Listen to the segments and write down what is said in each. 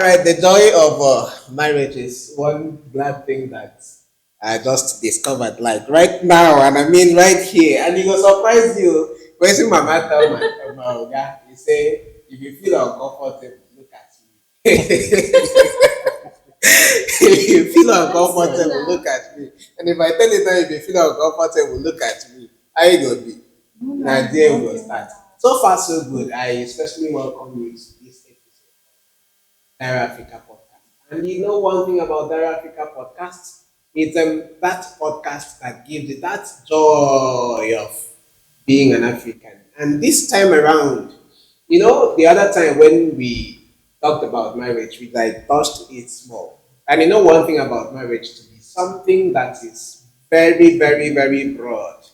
right, the joy of marriage is one glad thing that I just discovered, like right now, and I mean right here, and it will surprise you. When see Mama tell my oga, he say, if you feel uncomfortable, look at me. If you feel What's so uncomfortable, now? look at me. And if I tell you that if you feel uncomfortable, look at me. How you gonna be? Now there we go start. So far so good. I especially welcome you to this episode of Dara Afrika Podcast. And you know one thing about Dara Afrika Podcast? It's that podcast that gives you that joy of being an African. And this time around, the other time when we talked about marriage, we like touched it small. And you know one thing about marriage to be something that is very, very, very broad.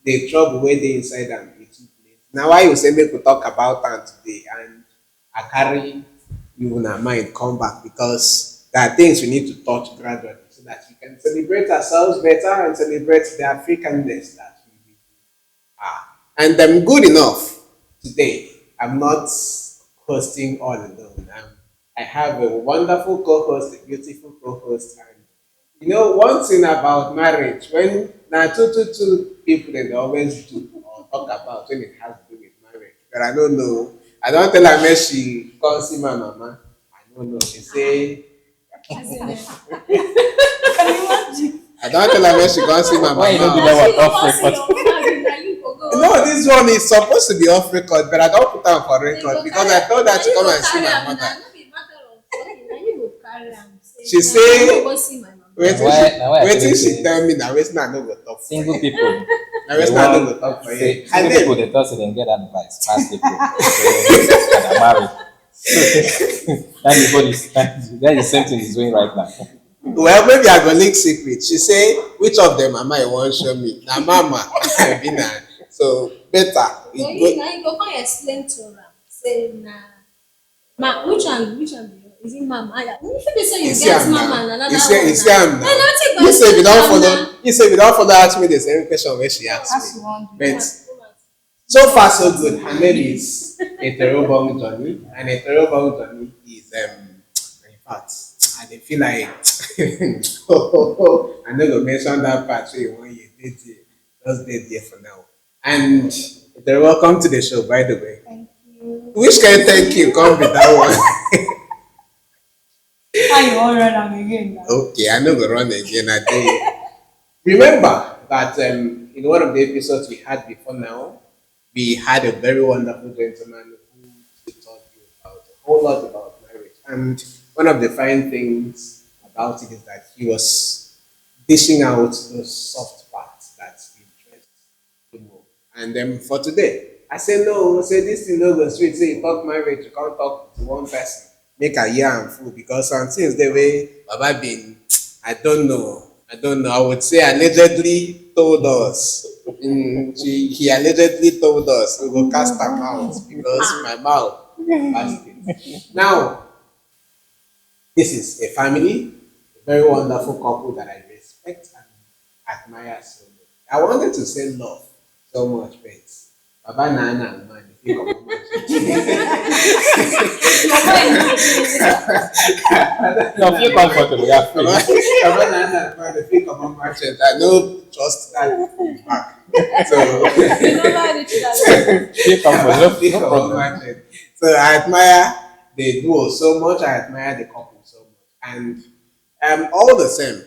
The trouble where they inside and it took place. Now why you say make we talk about that today and I carry you in our mind come back because there are things we need to touch gradually so that we can celebrate ourselves better and celebrate the Africanness that we are. And I'm good enough today. I'm not hosting all alone. I have a wonderful co-host, a beautiful co-host, and one thing about marriage, when now two people they always do or talk about when it has to do with marriage. But I don't know. I don't tell her when she come see my mama. I don't know. She say As in, can you imagine? I don't tell her when she come see my Why you don't do mama. that one As off in, record? you go go. No, this one is supposed to be off record, but I don't put her for You go record because carry I told her na to you come go and see carry my am mother. na, no be matter of talking, na you go carry am. She Na say- you go go see my mama. Waiting she tell me now, waiting I no go talk for Single you. people. Now waiting I no go talk for Say, you. single And people then, they thought they get advice. Fast people. So, and are married. That's the same thing he's doing right now. well, maybe I go leak secret. She say, which of them am I want show me? Na mama, I be na. So better. So It you go, na you go come explain to am say na which one be yours? Is it mama? Ah, you fit dey say you you see get am mama now. and another You one see am na. now. Na wetin go You say if you explain don't to am follow, na. you say if you don't follow ask me the same question when she asked me. But so far so good. Her name is Eterobong Johnny, and Eterobong Johnny is in fact I dey feel like I no go mention that part wey you want you dey there. Just dey there for now. And Etere, welcome to the show, by the way. Thank you. Which can thank you come with that one. How you wan run am again now? Okay, I no go run again. I tell you. Remember that in one of the episodes we had before now, we had a very wonderful gentleman who taught you about a whole lot about marriage. And one of the fine things about it is that he was dishing out those soft parts that interest people. And for today, I say no, say this thing no go sweet, say you talk marriage, you can't talk to one person. Make a year and full because some things the way Baba been, I don't know. I would say allegedly told us. He allegedly told us we will cast our mouth because my mouth passed it. Now, this is a family, a very wonderful couple that I respect and admire so much. I wanted to say love so much, but Baba Nana and man, if you come on, No, feel comfortable. You are free. Baba Nana and man, if you come on, I know trust that back. So. You never reach that Feel comfortable. Think No of problem. imagine. So I admire the duo so much. I admire the couple so much, and all the same,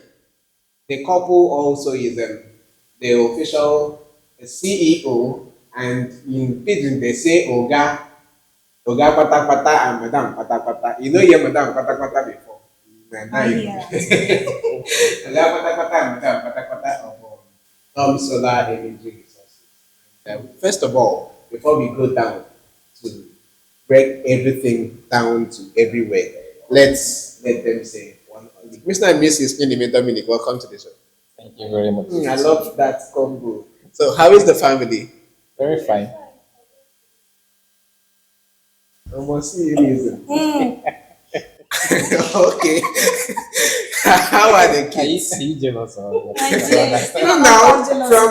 the couple also is the official CEO, and in pidgin they say Oga pata pata and Madam pata pata. You know, you're Madam pata pata before. Now you- Yeah. Oga pata pata and Madam pata pata of solar energy resources. First of all, before we go down to break everything down to everywhere, let's let them say one only. Mr. and Mrs. Nyenime Dominic, welcome to the show. Thank you very much. I love that combo. So, how is the family? Very fine. I must see you reason. Okay. How are the kids? Are you jealous or Now, from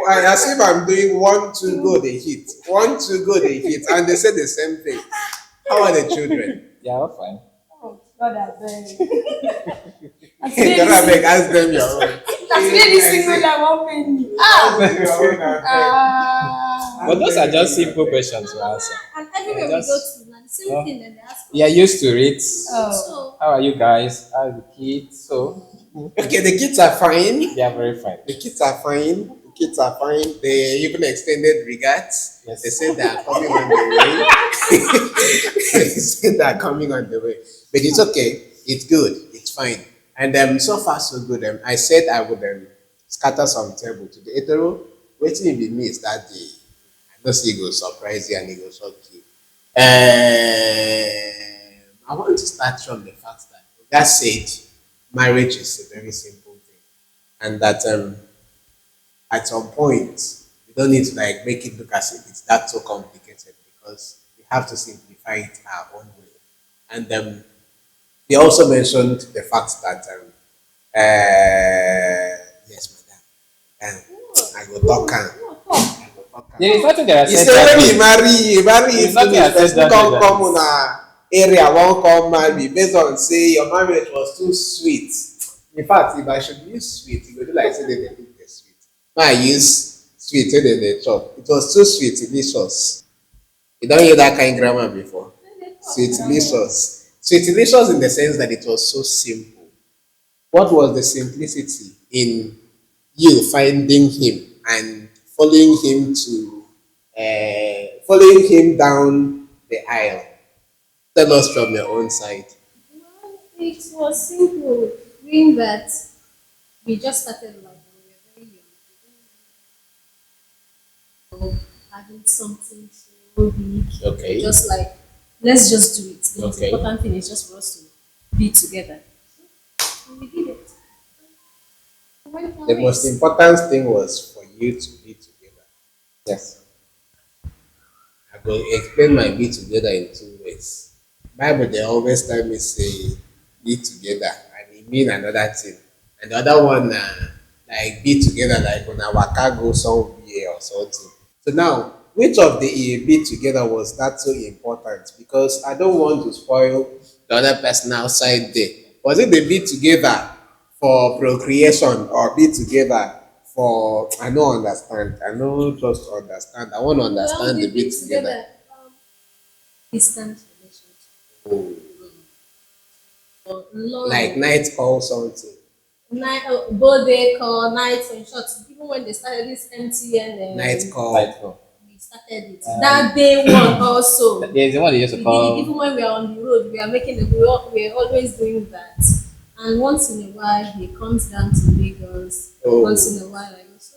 as if I'm doing 1, 2, go they hit, 1, 2, go they hit, and they say the same thing. How are the children? Yeah, we're fine. God, I beg. Dara Afrika, ask them your own. That's really single that won't pay me. Ask them your own, abeg. But those are just simple questions to answer. And everywhere we Just- go to, now the same no. thing that they ask us. You are used to it. Oh. So, How are you guys? How are the kids? So Okay, the kids are fine. they are very fine. The kids are fine. The kids are fine. They even extended regards. Yes. They said they are coming on the way. They said they are coming on the way. But it's okay. It's good. It's fine. And so far so good. I said I would scatter some table to the hetero. Waiting be missed that day. I know he go surprise you and he go shock you. I want to start from the fact that God said marriage is a very simple thing, and that at some point you don't need to like make it look as if it's that so complicated because we have to simplify it our own way. And they also mentioned the fact that yes, madam, I go talk am. I go talk am. There is nothing that I He said say that when day. he marry, There's nothing I said person that come day that come is- una area wan come marry based on say your marriage was too sweet. In fact, if I should use sweet, e go do like say dem dey cook the sweet. Make I use sweet wey dem dey chop. It was too sweet, delicious. You don hear that kind grammar before? Sweet delicious. Sweet delicious in the sense that it was so simple. What was the simplicity in you finding him and following him down the aisle? Tell us from your own side. well, it was simple. Being that we just started like when we were very young. We didn't know having something so big. Okay. Just like, let's just do it. The most Okay. important thing is just for us to be together. And we did it. We went for The it. most important thing was for you to be together. Yes. I will explain my be together in two ways. Bible they always tell me say be together and it mean another thing. And the other one like be together like when our waka go somewhere or something. So now which of the be together was that so important? Because I don't want to spoil the other person outside there. Was it the be together for procreation or be together for I don't understand. I don't just understand. I want to understand the be together. Distant relationship. Oh, For long. like night call something. Night, birthday call, night, in short, even when they started this MTN, Night call. Like, we started it. That day one also. there's the one they used We to did it even call. when we are on the road, we are making it, we're always doing that. And once in a while, he comes down to Lagos. Oh. Once in a while, I go. So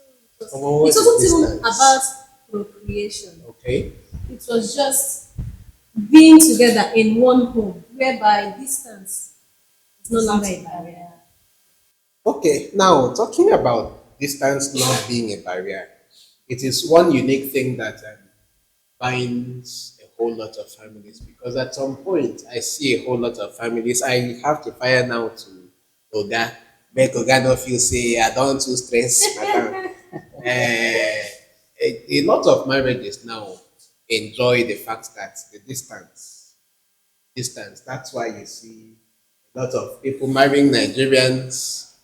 Oh, what it is wasn't even distance? about procreation. Okay. It was just being together in one home, whereby distance is no longer a barrier. Okay. Now talking about distance not being a barrier, it is one unique thing that binds a whole lot of families because at some point I see a whole lot of families. I have to fire now to Oga. Make Oga not feel say I don't too stress, madam. A lot of marriages now enjoy the fact that the distance. That's why you see a lot of people marrying Nigerians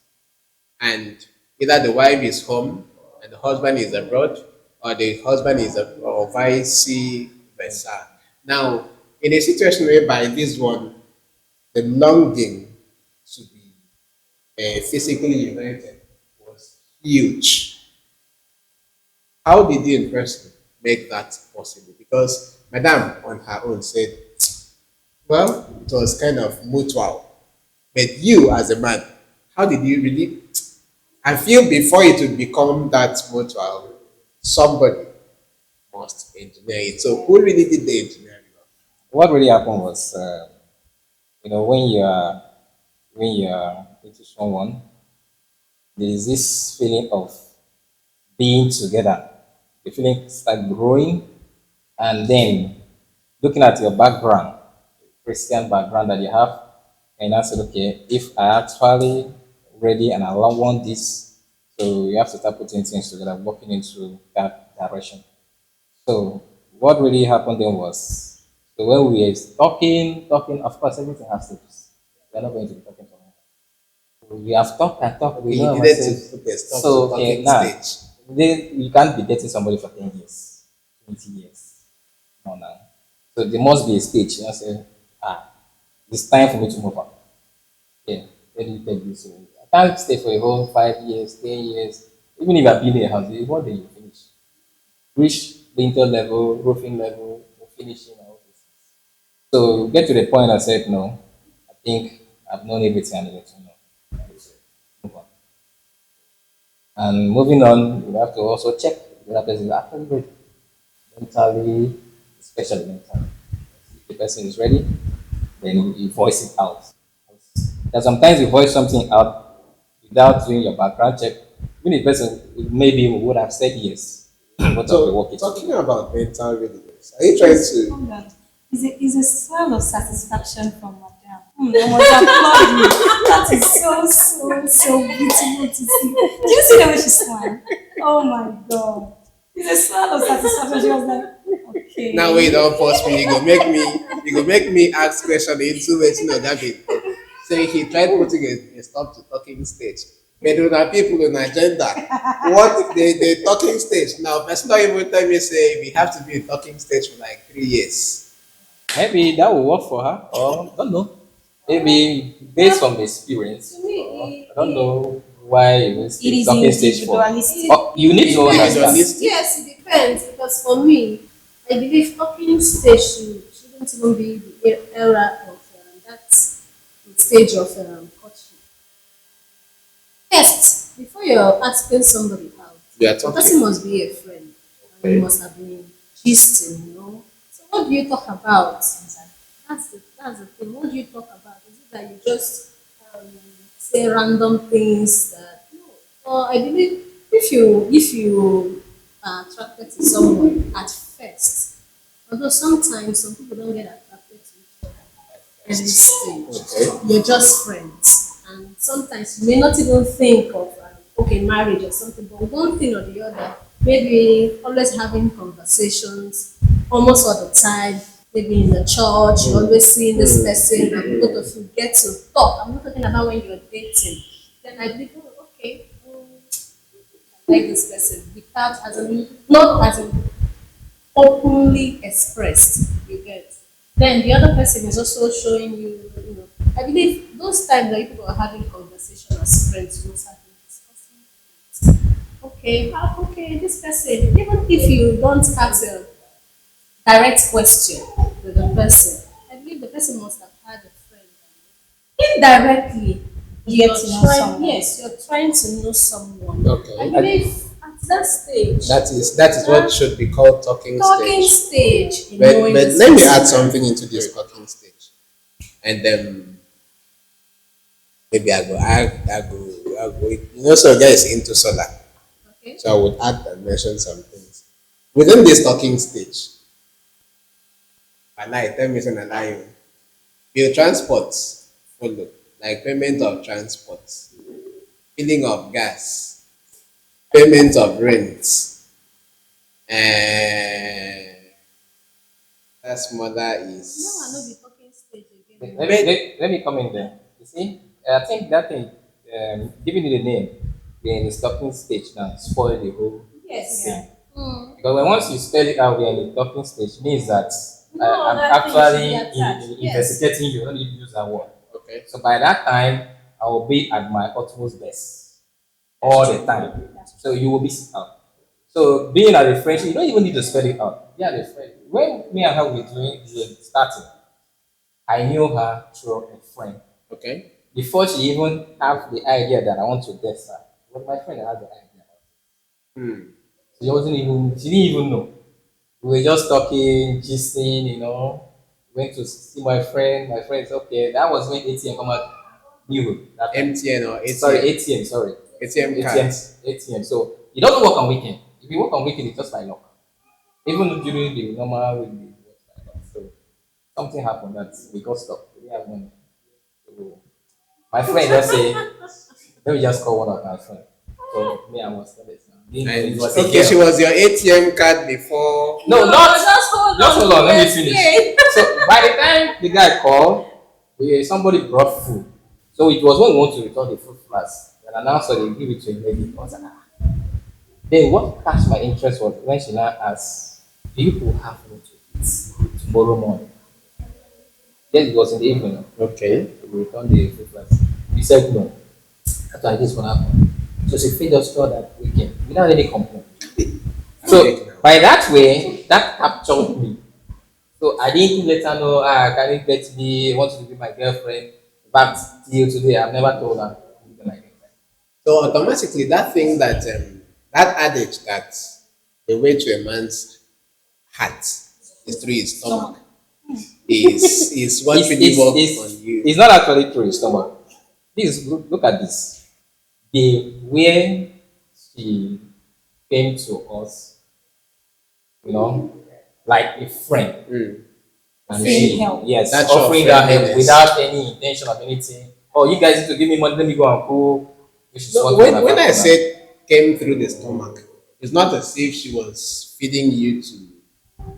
and either the wife is home and the husband is abroad or the husband is or vice versa. Now, in a situation whereby this one, the longing to be physically united was huge. How did you in person make that possible? Because Madame on her own said, well, it was kind of mutual. But you as a man, how did you really I feel before it would become that mutual, somebody must engineer it. So who really did the engineering? What really happened was, when you are into someone, there is this feeling of being together. The feeling start growing, and then looking at your background, Christian background that you have, and I said, okay, if I actually ready and I want this, so you have to start putting things together, working into that direction. So what really happened then was, so when we were talking, of course, everything has steps. We are not going to be talking tomorrow. We have talked and talked. We You know needed ourselves. to put a stop So to okay, talking now stage. then you can't be dating somebody for 10 years, 20 years. No, no. So there must be a stage. You know, say, it's time for me to move on. Yeah, let me take this away. I can't stay for a whole 5 years, 10 years. Even if I've been in a house, one day you finish. Reach lintel level, roofing level, finishing all this. So get to the point I said no. I think I've known everything I needed to know. Move on. And moving on, you have to also check if the other person is actually ready, mentally, especially mentally. If the person is ready, then you voice it out. That sometimes you voice something out without doing your background check. Even the person maybe would have said yes. What of the work So, it talking about mental readiness, are you trying to? Oh God. It's a sign of satisfaction from Madame. I must applaud you. That is so beautiful to see. Do you see the way she smiled? Oh my God. It's a sign of satisfaction. She was like, okay. Now wait, don't pause me. You go make me ask question into it. You know that bit. So he tried putting a stop to talking stage. But when are people on agenda, what the talking stage now? Person not even tell me say we have to be a talking stage for like 3 years. Maybe that will work for her, or I don't know. Maybe based on the experience. To me, Or, I don't know why it was It is talking stage for. individualistic. Oh, you need to Depends. understand. Yes, it depends. Because for me, I believe talking stage shouldn't even be the era of that stage of courtship. First, before you're asking somebody out, We are the talking. person must be a friend. And you must have been gisting, you know. So what do you talk about? That's the thing. What do you talk about? Is it that you just say random things that no? So I believe if you are attracted to someone at first, although sometimes some people don't get attracted to each other at this stage, Okay. you're just friends, and sometimes you may not even think of okay marriage or something, but one thing or the other, maybe always having conversations almost all the time. Maybe in the church, you're always seeing this person, and both of you get to talk. I'm not talking about when you're dating. Then I believe, oh, okay, I like this person without as in, not as in openly expressed. You get. Then the other person is also showing you, you know. I believe those times that people are having conversation as friends, you must have been discussing. Okay, okay, this person, even if you don't ask a direct question with the person, I believe the person must have had a friend. Indirectly, You you're get to know trying, someone. yes, you're trying to know someone. Okay. I believe at that stage, That is what should be called talking talking stage. stage, in But knowing but this let me person. add something into this talking stage, and then maybe I go. You know, so guys into solar, Okay. so I would add and mention some things within this talking stage. And I tell me something and I bill transport follow like payment of transport, filling of gas, payment of rent, and that's mother No, I know the is talking stage Let, again. let, me- let me come in there. You see, I think that thing, giving it a name, then the talking stage now spoil the whole Yes. thing. Mm. Because when once you spell it out there in the talking stage, means that No, I'm that thing should actually be attached. Yes. investigating you. I don't need to use that word. okay. So by that time, I will be at my utmost best all the time. So you will be out. So being at a friendship, you don't even need to spell it out. Yeah, the friend. When me and her were doing the starting, I knew her through a friend. Okay. Before she even have the idea that I want to date her, it was my friend that had the idea. Hmm. She didn't even know. We were just talking, gisting, Went to see my friend. My friend said, okay, that was when ATM come out new. That time. MTN or ATM. Sorry, ATM, sorry. ATM cards. ATM. So it doesn't work on weekend. If you work on weekend, it's just by luck. Even during the normal week, it works by luck. So something happened that we got stuck. We didn't have money. So my friend just say, let me just call one of my friends. So me, I was telling her. And It was a okay, she girl. was your ATM card before. No, not just hold just on. hold on, let me Yes, finish. yes. So by the time the guy called, Somebody brought food. So it was when we want to return the food flask. An announcer they give it to a lady. I was like, "Ah." Then what catch my interest was when she now asked, "Do you people have food to eat tomorrow morning?" Then it was in the evening. Okay. We returned the food flask. He said no. That's why this one happened. So she feed us through that weekend without any complaint. So by that way, that captured me. So I didn't let her know, can you get me, want to be my girlfriend. In fact, till today, I've never told her anything like that. So automatically, that thing that adage that the way to a man's heart is through his stomach is what really works on you. It's not actually through his stomach. Look at this. The way she came to us, like a friend. Mm. And Saying she, help. yes, That's your offering that help friendliness. without any intention of anything. Oh, you guys need to give me money, let me go and cook. Which is So what when I happened. said came through the stomach, it's not as if she was feeding you to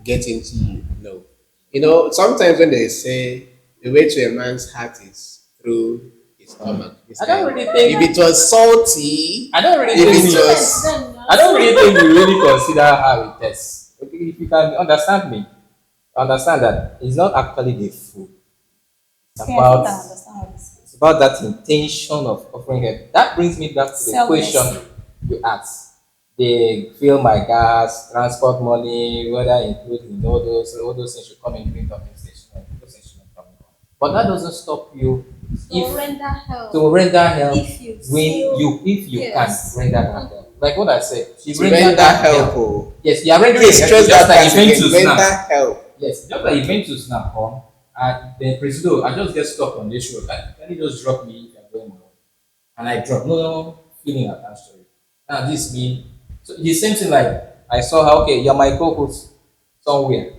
get into you. No. Sometimes when they say the way to a man's heart is through his stomach, it's I don't like, really think if it was salty, I don't really if think it we, was I don't really think we really consider how it is. If you can understand me, understand that it's not actually the food. It's Yeah, I think I about understand what this is. it's about that intention of offering help. That brings me back to the Selfless. question you asked. They fill my gas, transport money, whether including all those things should come in green compensation. Those things shouldn't come in. But that doesn't stop you So render help. to render help If you when feel- if you yes. can render that help. Like what I said, she to rendered render that help. Oh. Yes, you are rendering Please help. stress Just that like part again. Juventus Render now. help. Yes, just like Juventus now come, and then Presido, I just get stuck on this road. Can you just drop me if you're going on? And I drop. No feeling attached to it. Now this me. So the same thing like I saw how okay, you're my co-host somewhere.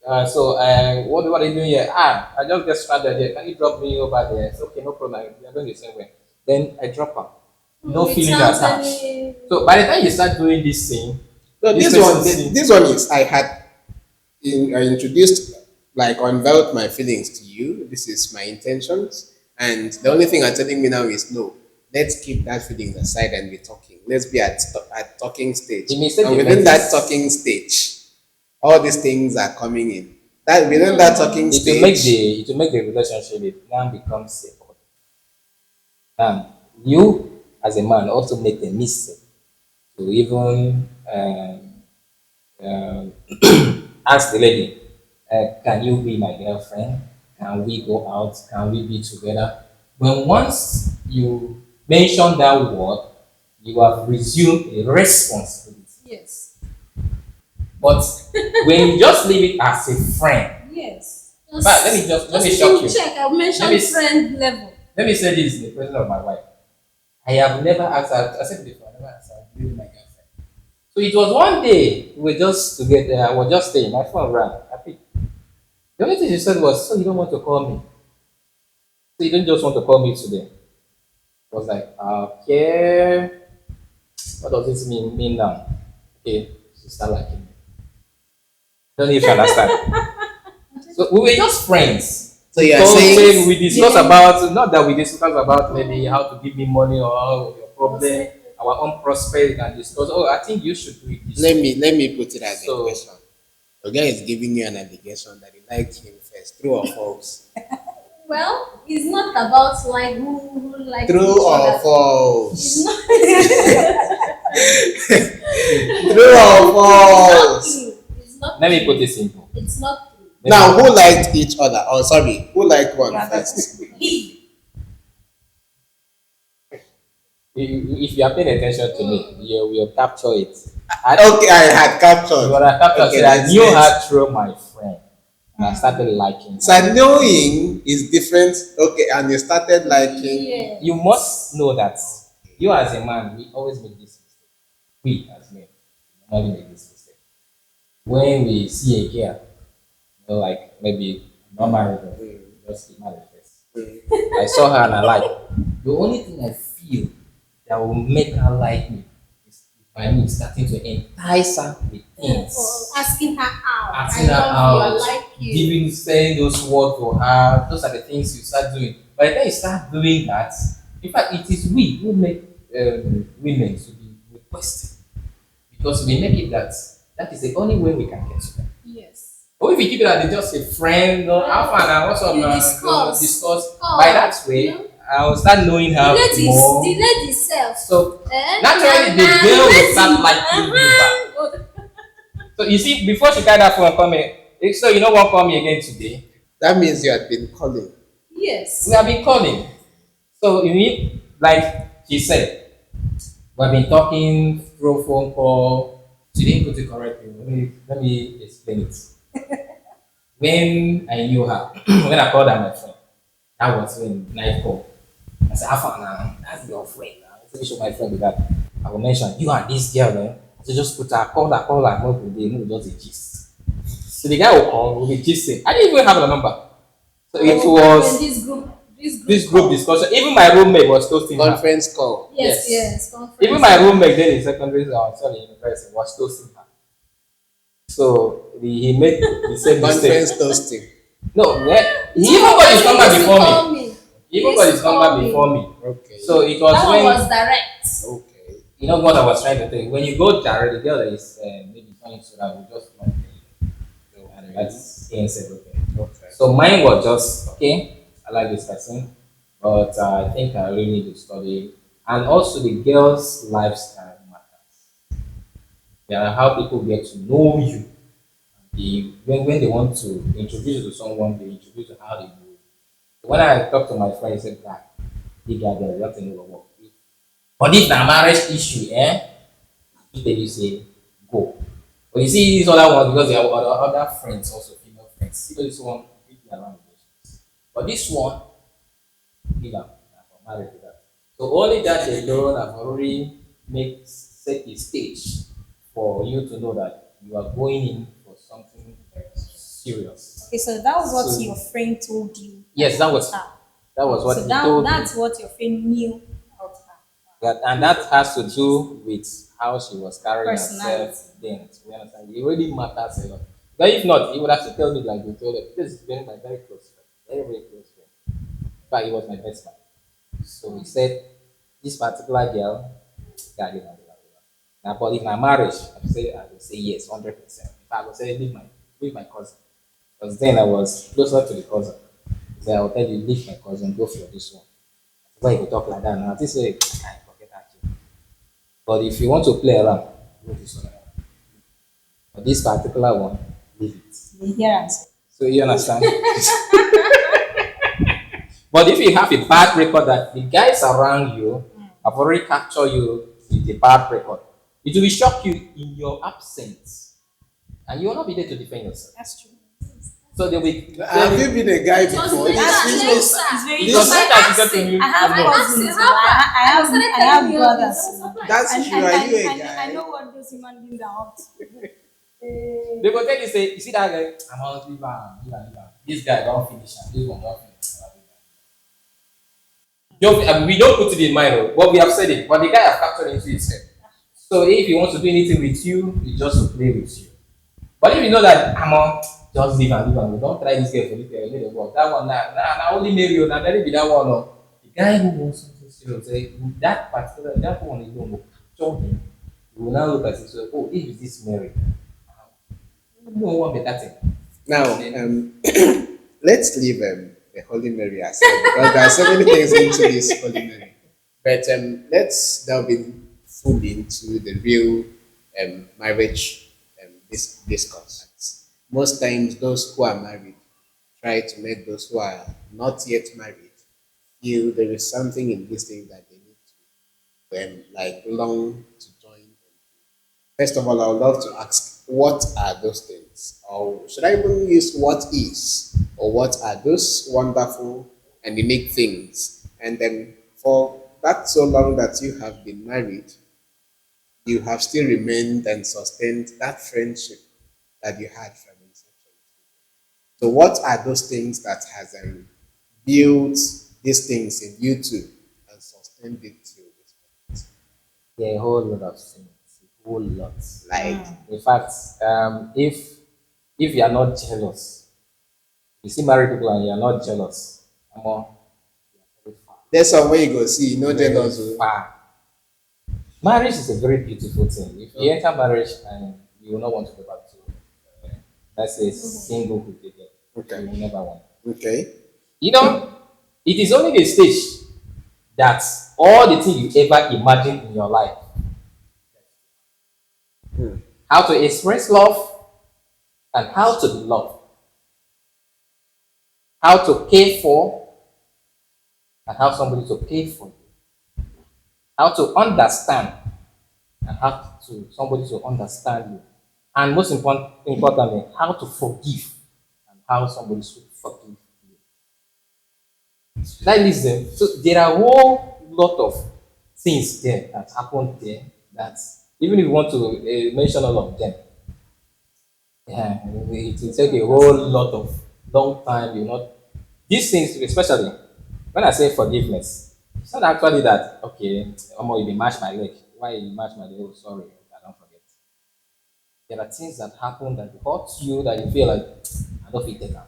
What are you doing here? I just get stranded here. Can you drop me over there? It's okay, no problem. We are going the same way. Then I drop her. No feeling Without attached. any- So by the time you start doing this thing, No, this this one is I introduced, like, unveiled my feelings to you. This is my intentions, and the only thing you're telling me now is no. Let's keep that feeling aside and be talking. Let's be at talking stage. The mistake And you within make that is- talking stage, all these things are coming in. That within that talking it will make stage, the relationship it now becomes safer. You as a man also make a mistake to even ask the lady, can you be my girlfriend? Can we go out? Can we be together? When once you mention that word, you have resumed a responsibility. Yes. But when you just leave it as a friend, Yes. but let me Just shock you. check. I mentioned Let me- friend level. Let me say this in the presence of my wife. I have never asked her, I said before, I never asked her, "Will you be my girlfriend?" So it was one day, we were just together, I was just staying, my phone rang. I picked. The only thing she said was, "So you don't want to call me? So you don't just want to call me today?" I was like, okay, what does this mean now? Okay, she started liking me. Don't know if you understand. So we were just friends. so you are So saying we discuss about not that we discuss about maybe how to give me money or your problem, our own prosperity and discuss. Oh, I think you should do it this way. let me put it as a So- question. The guy is giving you an allegation that he liked him first. True or false? Well, it's not about like who like True each or other. false? It's not. True or It's not false? true. It's not. Let me true. put it simple. It's not true. Now, who liked each other? Oh, sorry, who liked one Yeah, first? He. If you are paying attention to me, you will capture it. Okay, I had captured. You will capture Okay, it. I let's- knew let's- her through my friend, and I started liking her. So knowing is different. Okay, and you started liking. Yeah. You must know that you as a man, we always make this mistake. We as men, we normally make this mistake. When we see a girl, like maybe not married, just get married first. I saw her and I like. The only thing I feel that will make her like me is by me starting to entice her with things. Or asking her out. Asking her I love out. you. I like you. giving, saying those words for her. Those are the things you start doing. By the time you start doing that, in fact, it is we who make women to be requested because we make it that is the only way we can get to them. Yes. But if you keep it as just a friend, or how far now, what's up You now, discuss. By that way, you know, I will start knowing her more. the lady self. So naturally, the girl will start liking you back. Uh-huh. So you see, before she carried that phone, come here. So you know what? Call me again today. That means you had been calling. Yes. We have been calling. So you mean, like she said, we have been talking through phone call. She didn't put it correctly. Let me explain it. When I knew her, when I called her my friend, that was when night call. I said, Afana, that's your friend. I said, show my friend with that. I will mention you and this girl, man. So just put her, call her, no, they know just a gist. So the guy will call, will be gisting. I didn't even have the number. So it When was this group discussion. Even my roommate was toasting her. Conference call. Yes. Conference. Even my roommate then in secondary school, sorry, in university, was toasting her. So he made the same mistake. Conference toasting. No, he even got his number before me. me. He even got his number before me. Okay. So it was That when one was direct. Okay. you know what I was trying to tell you. When you go direct, the girl that is maybe trying to that will just not pay you. And that's said okay. Okay. So mine was just okay. I like this person, but I think I really need to study, and also the girl's lifestyle matters. Yeah, how people get to know you. When they want to introduce you to someone, they introduce you how they move. When I talk to my friend, he said, "God, you got there, nothing will work." But if the marriage issue, if they say go. But you see these other ones because they have other friends, also female friends. See this one, leave me around relationships. But this one, leave am for marriage with that. So only that alone have already set the stage for you to know that you are going in for something serious. Okay, so that was what So- your friend told you. Yes, that was Ah, what so he told me. that's what your friend knew about her. And that has to do with how she was carrying Personality. herself then. You understand? It really matters a lot. But if not, he would have to tell me like you told him. This is my very close friend. Very, very close friend. But he was my best man. So he said, this particular girl, got it. Now, but if my marriage, I would say yes, 100%. If I would say leave my cousin. Because then I was closer to the cousin. So I will tell you, leave my cousin, go for this one. Why you talk like that now? This way, I forget that. But if you want to play around, go this one. But this particular one, leave it. The hear So you understand? But if you have a bad record that the guys around you have already captured you with a bad record, it will shock you in your absence. And you will not be there to defend yourself. That's true. So they'll be. Have you been a guy It was before? later, This later. was It's very Because I sometimes you asked get to him. you. I have you know. cousins. How far? I have started I telling have me all brothers. this. I was surprised. That's And, true. and, Are and, you a and guy? I know what those human beings are up to. They go tell you, say, you see that guy? I'm on leave am. This guy don't finish am. This one don't finish am. We don't put it in mind, oh, but we have said it. But the guy has captured into his head. So if he wants to do anything with you, he just to play with you. But if you know that I'm on, just leave and don't try this girl for little work. That one, now only maybe you, now let it be that one. No. The guy who wants something serious, that one is going to show him. You will now look at it, so, oh, if is this married? You don't want better thing. Now, let's leave the Holy Mary aside because there are so many things into this Holy Mary. But let's delve in fully into the real marriage discourse. Most times, those who are married try to make those who are not yet married feel there is something in this thing that they need to like long to join. First of all, I would love to ask, what are those things? Or should I even use what is? Or what are those wonderful and unique things? And then for that so long that you have been married, you have still remained and sustained that friendship that you had from inception. So what are those things that has built these things in you two and sustained it till this point? Yeah, a whole lot of things. A whole lot. Like, In fact, if you are not jealous, You see married people and you're not jealous. I'm on very far. There's some way you go see, no Very jealous. Oh. far. Marriage is a very beautiful thing. If you enter marriage and you will not want to go back to, let's say, single again, Okay. you will never want. Okay. You know, it is only the stage that all the things you ever imagined in your life, Hmm. how to express love and how to be loved, how to care for and how somebody to pay for you, how to understand and how to somebody to understand you, and importantly, how to forgive and how somebody should forgive you. Should I listen? So there are a whole lot of things there that happen there that even if you want to mention all of them, yeah, it will take a whole lot of long time. You know, these things, especially when I say forgiveness, it's not actually that okay. You be mash my leg. Why you mash my leg? Oh, sorry, I don't forget. There are things that happen that hurt you that you feel like I don't feel take am.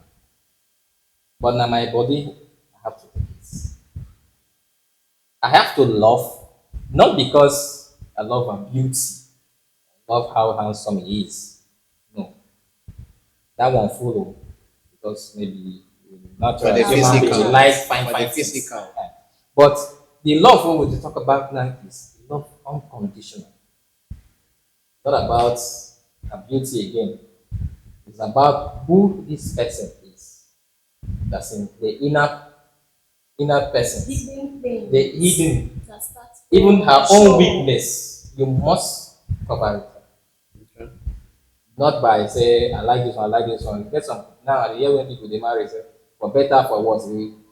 But now my body, I have to take it. I have to love, not because I love her beauty, I love how handsome he is. No, that one follow because maybe For natural the human being physical. like fine For the fine things. physical. But the love what we talk about now is love unconditional. Not about her beauty again. It's about who this person is. That's in the inner person. Hidden things. The hidden, that starts even her from own show. weakness. You must cover it. Okay. Not by say I like this one, I like this one. Get some now at the year when people they marry, say, for better for worse.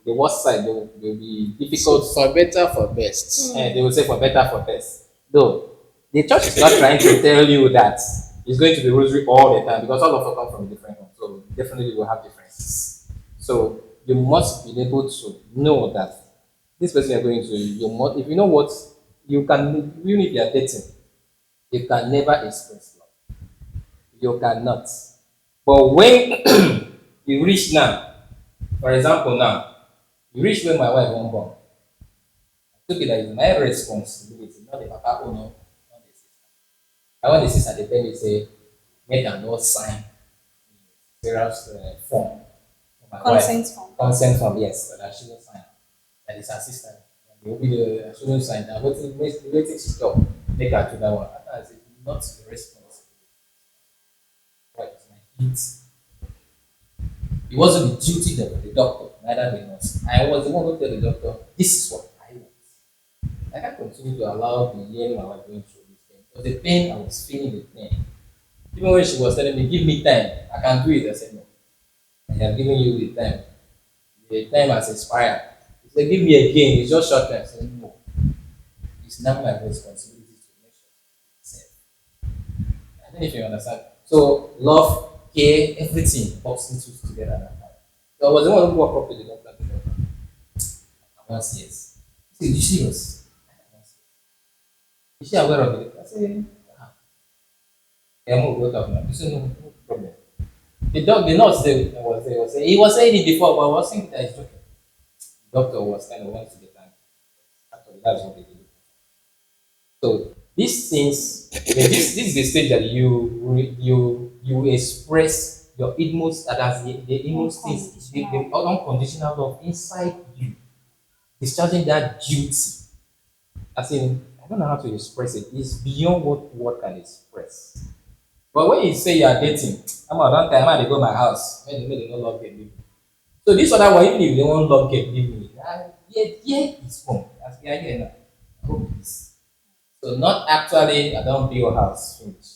The worst side they will be So difficult. for better, for best. And they will say for better for best. Though the church is not trying to tell you that it's going to be rosary all the time because all of us come from different homes. So definitely will have differences. So you must be able to know that this person you're going to, you must, if you know what, you can, even if you're dating, you can never express love. You cannot. But when you reach now, for example, now, you reach when my wife won't born. I took it that it's my responsibility, not the papa owner, not the sister. I want the sister to tell me, say, make her not sign serious form for my Consent wife. form. Consent form, yes, but I shouldn't sign. That is her sister. And will be the I shouldn't sign. Now, waiting she talk, make her to that one. I said, not the responsibility. Right, it's my duty. It wasn't the duty of the doctor, neither the nurse. I was the one who told the doctor, this is what I want. I can't continue to allow the year my wife going through this thing. Because the pain, I was feeling the pain. Even when she was telling me, give me time, I can do it. I said, no. I have given you the time. The time has expired. He said, give me again. It's just short time. I said, no. It's now my responsibility to make sure it's safe. I don't know if you understand. So, love, care, everything boxed into together at that time. So I was the one who walked up to the doctor. I want yes. He said, you serious? Is she aware of it? I said, yeah, I'm going to go now. He said, no problem. The nurse there was saying, he was saying it before, but I was thinking that it's joking. The doctor was kind of wants to get angry. Actually, that's what they do. So these things, this is the stage that you express your inmost, that's the inmost things, the unconditional love inside you, discharging that duty. As in, I don't know how to express it. It's beyond what word can express. But when you say you are dating, I'm a long time, I go my house. When they no love get leave me. So this other one, even if they won't love get leave me, yeah, it's home. As we are here now. I hope it's so not actually. I don't build house finish.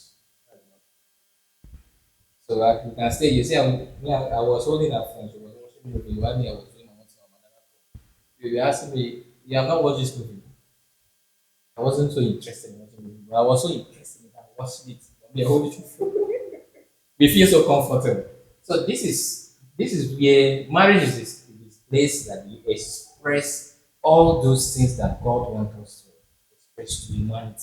So you can stay. You see, I was holding her phone. She was watching movie. While me, I was doing my own thing on another phone. You were asking me, you have not watched this movie. I wasn't so interested in watching the movie, but I was so interested in watching it. Me holding the phone. We feel so comfortable. So this is where marriage is this place that you express all those things that God wants us to express to humanity.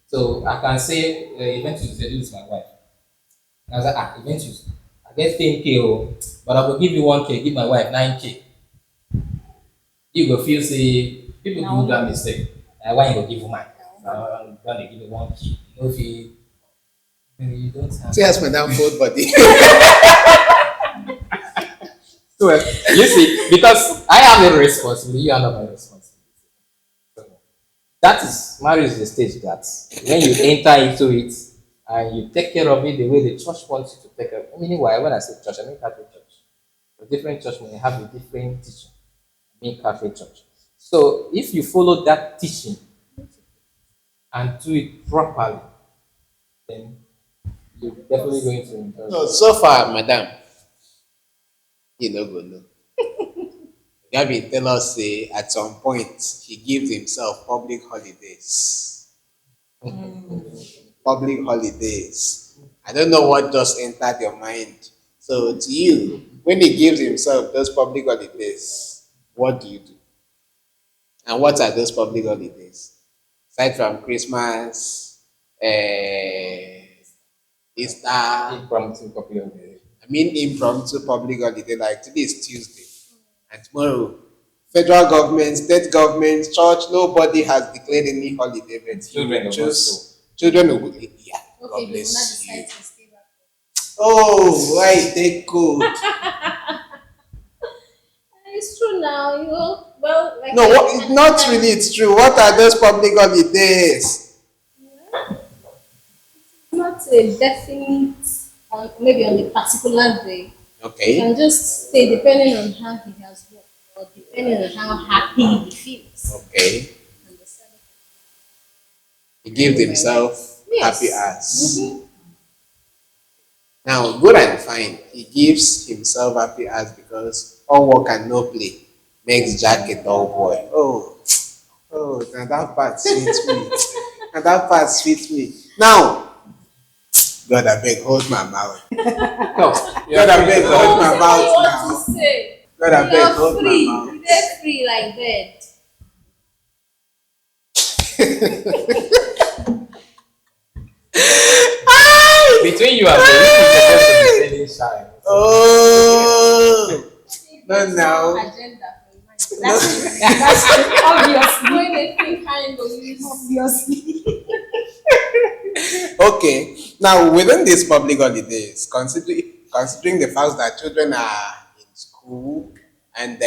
So I can say, eventually say this is my wife. And I was like, eventually, I I get 10K, oh, but I will give you 1K, give my wife 9K. You go feel say people do that mistake. Why you go give mine? I'm gonna give you 1K. You know if you don't have. See, as madam full body. So, you see, because I am a responsibility, you are not my responsibility. So, that is marriage is the stage that when you enter into it and you take care of it the way the church wants you to take care of it. Meanwhile, when I say church, I mean Catholic church. A different church may have a different teaching. I mean Catholic church. So if you follow that teaching and do it properly, then you're definitely going to enjoy So, it. so far, madam, you no go know. Gavin tell us say at some point he gives himself public holidays. Public holidays. I don't know what just entered your mind. So to you, when he gives himself those public holidays, what do you do? And what are those public holidays? Aside from Christmas, Easter, Impromptu copy of the I mean impromptu public holiday, like today is Tuesday. And tomorrow, federal government, state government, church, nobody has declared any holiday, but you children will of choose children who will, yeah, God Okay, you will not bless you. decide to stay back. Oh, why take good? It's true now, you know. Well, like No, what, not really, it's true. What are those public holidays? Not a definite, maybe on a particular day. You Okay, can just stay depending on how he has worked or depending on how happy he feels. okay. And the seven- He gives himself Yes. happy ass. Mhm. Now, good and fine. He gives himself happy ass because all work and no play makes Jack a dull boy. Oh, now that part sweets me. Now that part sweets me. Now, God, I beg, hold my mouth. No, God, I beg, hold my Say what you mouth want now. to say. God, I beg, You're hold my free. mouth. You're free like that. between you and me, this is supposed to be selling shy. Oh, no, no. Agenda for your mind. That's obviously. When they think kind of use. Obviously. Okay, now within these public holidays, considering the fact that children are in school and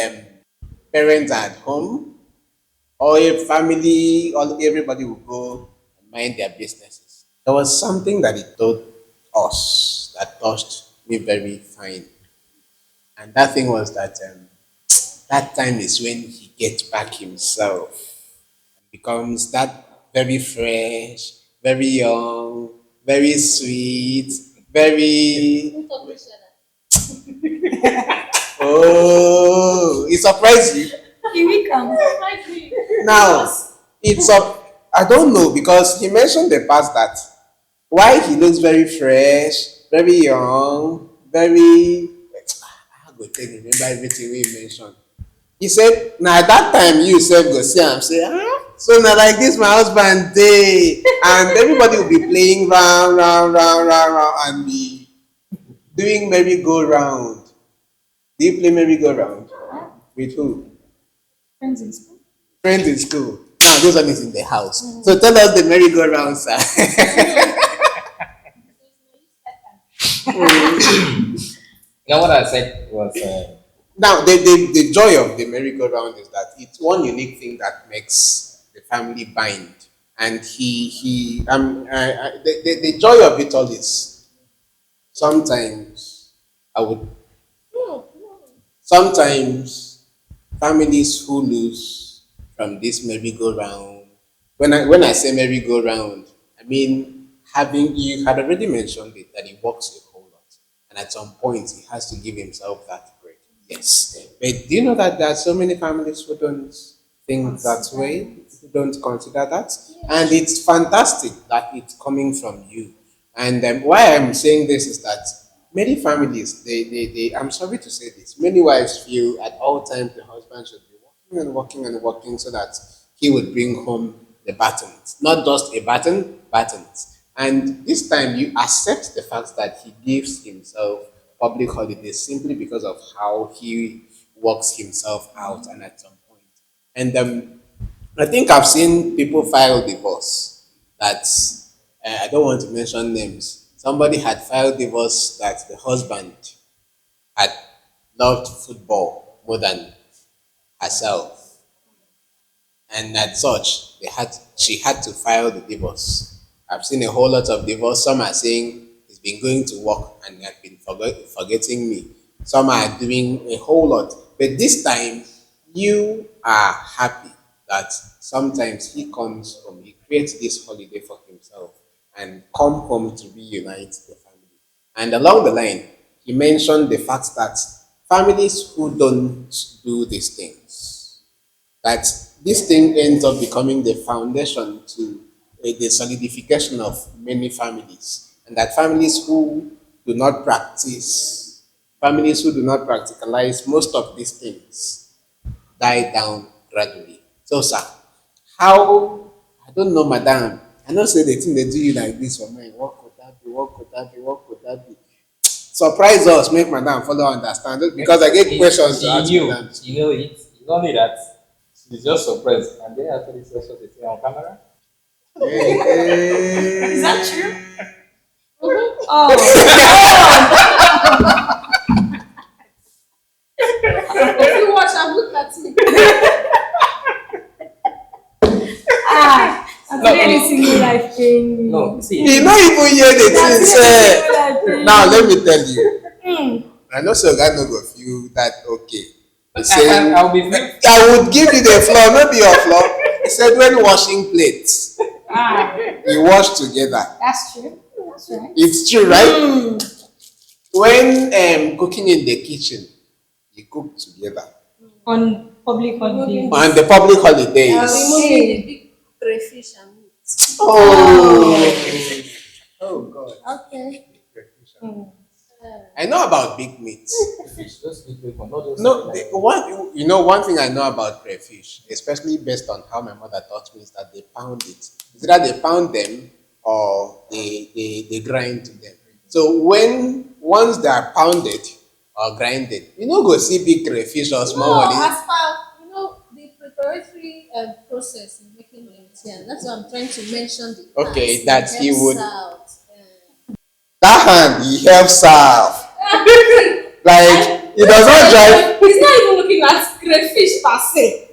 parents are at home, or a family, or everybody will go and mind their businesses. There was something that he told us that touched me very fine, and that thing was that that time is when he gets back himself, becomes that very fresh, very young, very sweet, very Who talk to each other? oh, it surprised you. Here we come. Now, it's up. I don't know because he mentioned the past that why he looks very fresh, very young, very. I go tell you, remember everything we mentioned. He said, "Now at that time you self go see am say, so now like this my husband dey, and everybody will be playing round, round, round, round, round, and be doing merry-go-round. Do you play merry-go-round with who? Friends in school. Friends in school. Now this one is in the house. So tell us the merry-go-round, sir. You know what I said was Now the joy of the merry-go-round is that it's one unique thing that makes the family bind, and the joy of it all is sometimes I would sometimes families who lose from this merry-go-round. When I say merry-go-round, I mean having you had already mentioned it that he works a whole lot, and at some point he has to give himself that break. Yes, but do you know that there are so many families who don't think that way, who don't consider that, and it's fantastic that it's coming from you. And why I'm saying this is that many families, they I'm sorry to say this, many wives feel at all times the husband should be working and working and working so that he would bring home the battens, not just a baton, battens. And this time you accept the fact that he gives himself public holidays simply because of how he works himself out and at some point. And I think I've seen people file divorce that I don't want to mention names. Somebody had filed divorce that the husband had loved football more than herself, and as such, she had to file the divorce. I've seen a whole lot of divorce. Some are saying he's been going to work and had been forgetting me. Some are doing a whole lot, but this time you are happy that sometimes he comes home, he creates this holiday for himself and come home to reunite the family. And along the line, he mentioned the fact that families who don't do these things, that this thing ends up becoming the foundation to the solidification of many families, and that do not practice families who do not practicalize most of these things die down gradually. So, sir, how, I don't know, madam, I know say the thing they do you like this for me. What could that be? What could that be? What could that be? Surprise us, make madam follow understand. Because I get questions to ask madam. You know it. It's only that she's just surprised, and then actually saw such a thing on camera. Is that Hey. true? Mhm. Oh, If you watch and look at me, I'm No, really no. single life thing. No, see, You not even hear the thing say. Single life thing. Now let me tell you. Mm. I know so God no go feel that okay. He I, said, I'll be very. I would give you the floor, maybe your floor. He said when washing plates, you wash together. That's true. That's right. It's true, right? When cooking in the kitchen, you cook together. On public holiday. On the public I'm holidays. removing the big crayfish and meat. Oh. Oh God. Okay. Mm. I know about big meat. Fish, just eat quick one, not those No, like- one thing I know about crayfish, especially based on how my mother taught me, is that they pound it. It's either they pound them or they grind them. So once they are pounded or grinded, you know, go see big crayfish or small No, one. as far the preparatory process in making it, yeah, that's what I'm trying to mention. The Okay, past, that the he herbs would- out, That hand, he helps serve. Like he does not drive. He's not even looking at crayfish per se.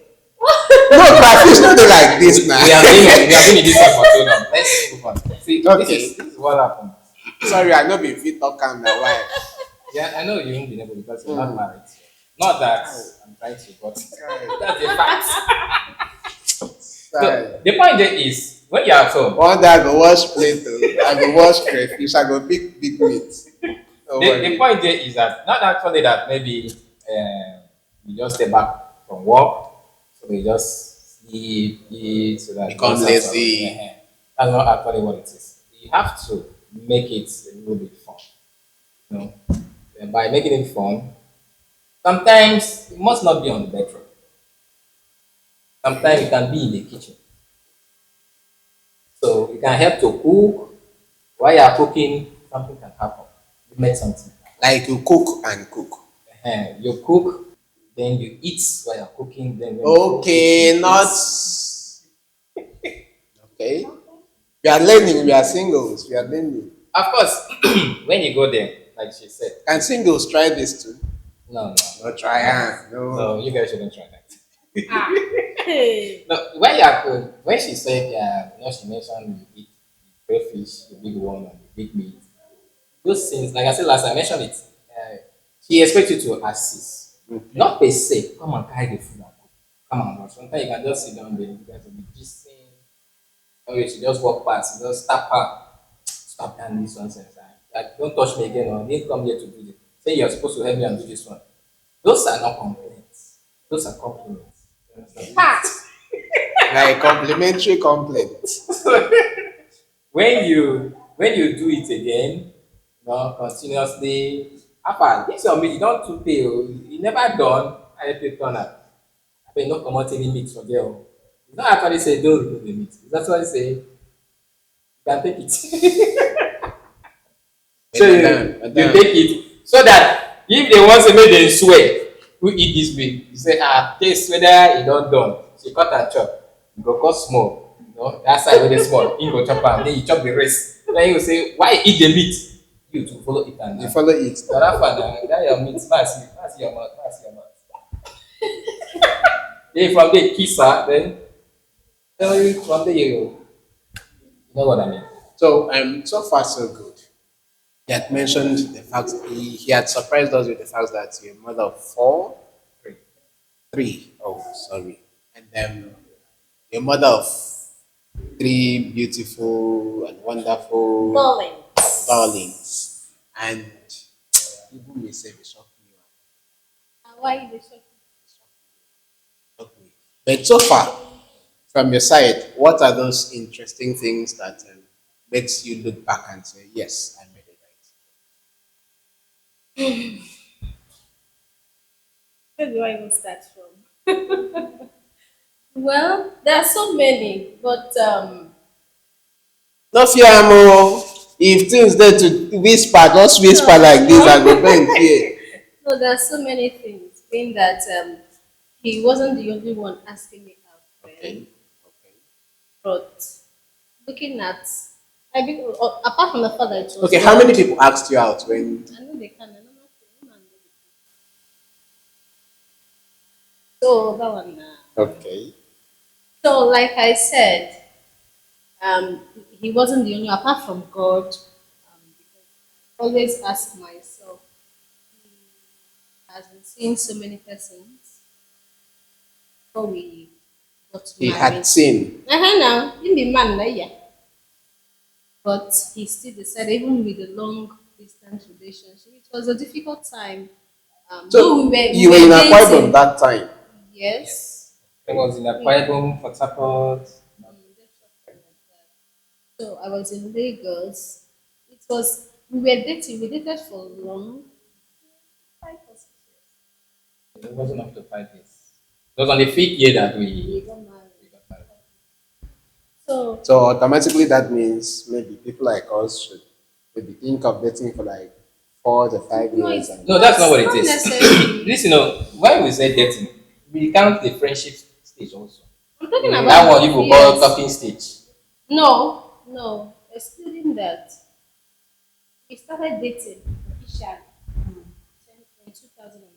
No, crayfish not dey like this now. we have been in this one for so long. Let's move on. See, Okay. this is what happened. Sorry, I know be fit talk am now. Why? Yeah, I know you won't be able because you're not married. Not that I'm trying to, but that's a fact. Sorry. So, the point there is when you're at home, One day I go wash plate, oh. I go wash crayfish, I go pick big meat. Don't the worry. point there is that not actually that maybe you just stay back from work, so you just sleep, eat, so that Become you don't have to- lazy. That's not actually what it is. You have to make it a little bit fun. You know, and by making it fun, sometimes it must not be on the bedroom. Sometimes it can be in the kitchen. So you can help to cook. While you are cooking, something can happen. You make something. Like you cook and cook. You cook, then you eat while you're cooking. Then when you Okay, cook, not okay. We are learning, we are singles, we are learning. Of course, when you go there, like she said, Can singles try this too? no, No try no, you guys shouldn't try that. Hey. No, when you are when she said, she mentioned you eat the crayfish, the big one, and the big meat. Those things, like I said last time, I mentioned it. She expects you to assist, not per se. Come and carry the food and cook. Come on, but sometimes you can just sit down there. You guys will be gisting. Or you should just walk past, you just tap her. Stop doing this nonsense. Like, don't touch me again. Or I didn't come here to do this. Say you're supposed to help me and do this one. Those are not complaints. Those are compliments. You understand? Ha! Like complimentary complaints. when you do it again, continuously, after this your meat, you don't too pay. You never done. I help you turn up. I mean, not come out any meat from there. It's not actually say don't remove the meat. It's actually say you can take it. So you Madam, take it, So that if they want to make them swear, who eat this meat, you say, taste whether it don't done. So you cut and chop. You go cut small. You know, that side where they small, you go chop am, then you chop the rest. Then you go say, why eat the meat? You to follow it and You follow it. Dara Afrika, that your meat, pass your mouth, pass your mouth. Then from there kiss her, then tell you from there you know what I mean. So so far so good. He had mentioned the fact he had surprised us with the fact that you're a mother of four, Great. three. Oh, sorry. And you're a mother of three beautiful and wonderful Darling. darlings. And even may say it shocked me. Why you dey shock me? Shocked me. But so far, from your side, what are those interesting things that makes you look back and say, yes, I made it right? Where do I even start from? Well, there are so many, but No fear, Amo. If things there to whisper, just whisper like this, I go bend here. no, there are so many things. Being that he wasn't the only one asking me out then, Okay. Okay. but looking at, apart from the fact that it was Okay, how God, many people asked you out when I know they can. I know nothing. Man, so that one. okay. So, like I said, he wasn't the only, apart from God, because I always ask myself, he has been seeing so many persons before we got He married. had seen. Now, in the man, yeah. But he still decided, even with the long distance relationship, it was a difficult time. So Though you were in Akwa dating, Ibom that time. yes. I was in a Ibom for support. So I was in Lagos. It was we were dating. We dated for long, 5 or 6 years. It wasn't up to 5 years. It was on the 5th year that We we got married. got married. So So automatically that means maybe people like us should maybe think of dating for like 4 to 5 years. And No, that's not what it not is. necessarily. Listen, when we say dating, we count the friendship stage also. I'm talking about That one you will call years. talking stage. No. Excluding that, we started dating officially in 2009.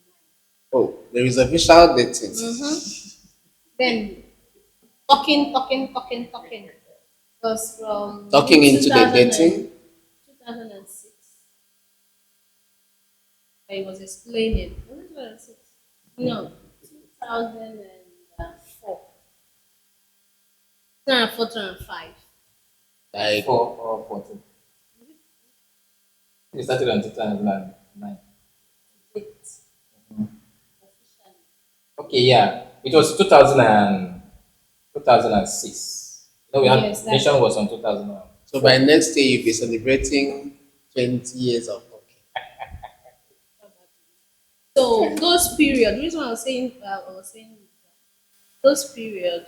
oh, there is official dating. Then talking. Was from Talking into the 2000 dating. 2006. I was explaining. Was it 2006? No, 2004. 2004, 2005. Like 4 or 14. We started on 2009. Date. Officially. Okay, yeah. It was 2006. No, we had Yes, that's nation was on 2001. so by next year you'll be celebrating 20 years of talking. So those period, the reason I was saying those period,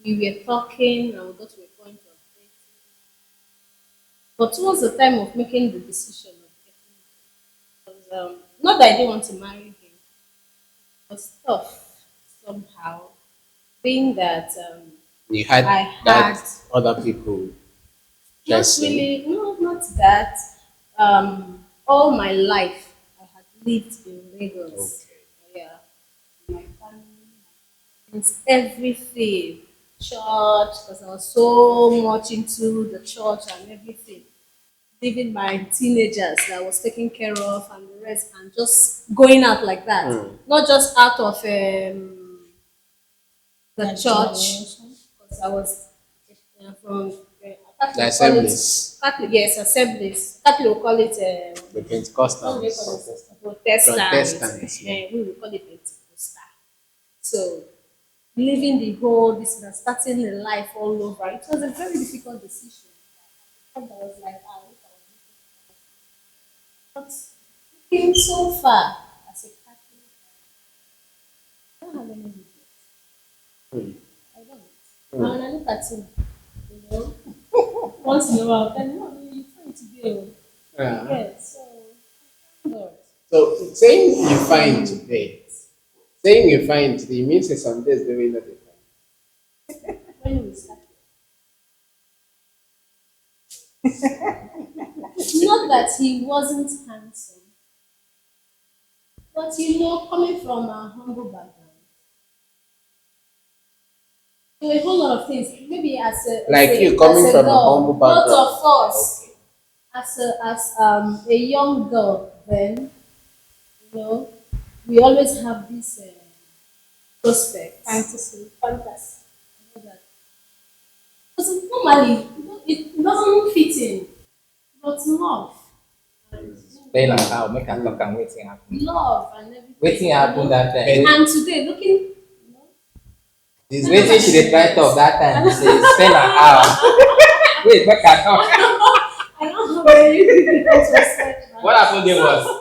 we were talking and we got to a point of dating. But towards the time of making the decision of getting married, it was, not that I didn't want to marry him, it was tough somehow, being that You had I that had other people not just really, no, not that. All my life, I had lived in Lagos. Yeah, my family, it's everything. Church, because I was so much into the church and everything. Leaving my teenagers that I was taking care of and the rest, and just going out like that. Not just out of the church, because I was from Catholic, the we call it assemblies, Catholic, yes, assemblies. Catholic will call it the what do they Pentecostals. call it? Protestant. Protestants, yeah. We will call it Pentecostal. So leaving the whole this and starting the life all over, it was a very difficult decision. I was like, if I was but looking so far as a Catholic, I don't have any regrets. Hmm. I don't. And when I look at him, once in a while, then what are you trying to do? Yeah. Yes. So So saying you find today, saying you find today means that some days they will not be fine. When we start. Not that he wasn't handsome, but coming from a humble background, there were a whole lot of things. Maybe Like you coming from a girl, humble both background. of us, Okay. as a young girl, then you know, we always have this prospect, fantasy. You know that. Because normally, it doesn't fit in, but love. Explain am how make I talk am wetin happen. Love and everything. Wetin happen that time? And today, looking, This Wetin she dey try talk that time? Say explain am how. Wait, make I talk. I don't have any perspective. What happened there was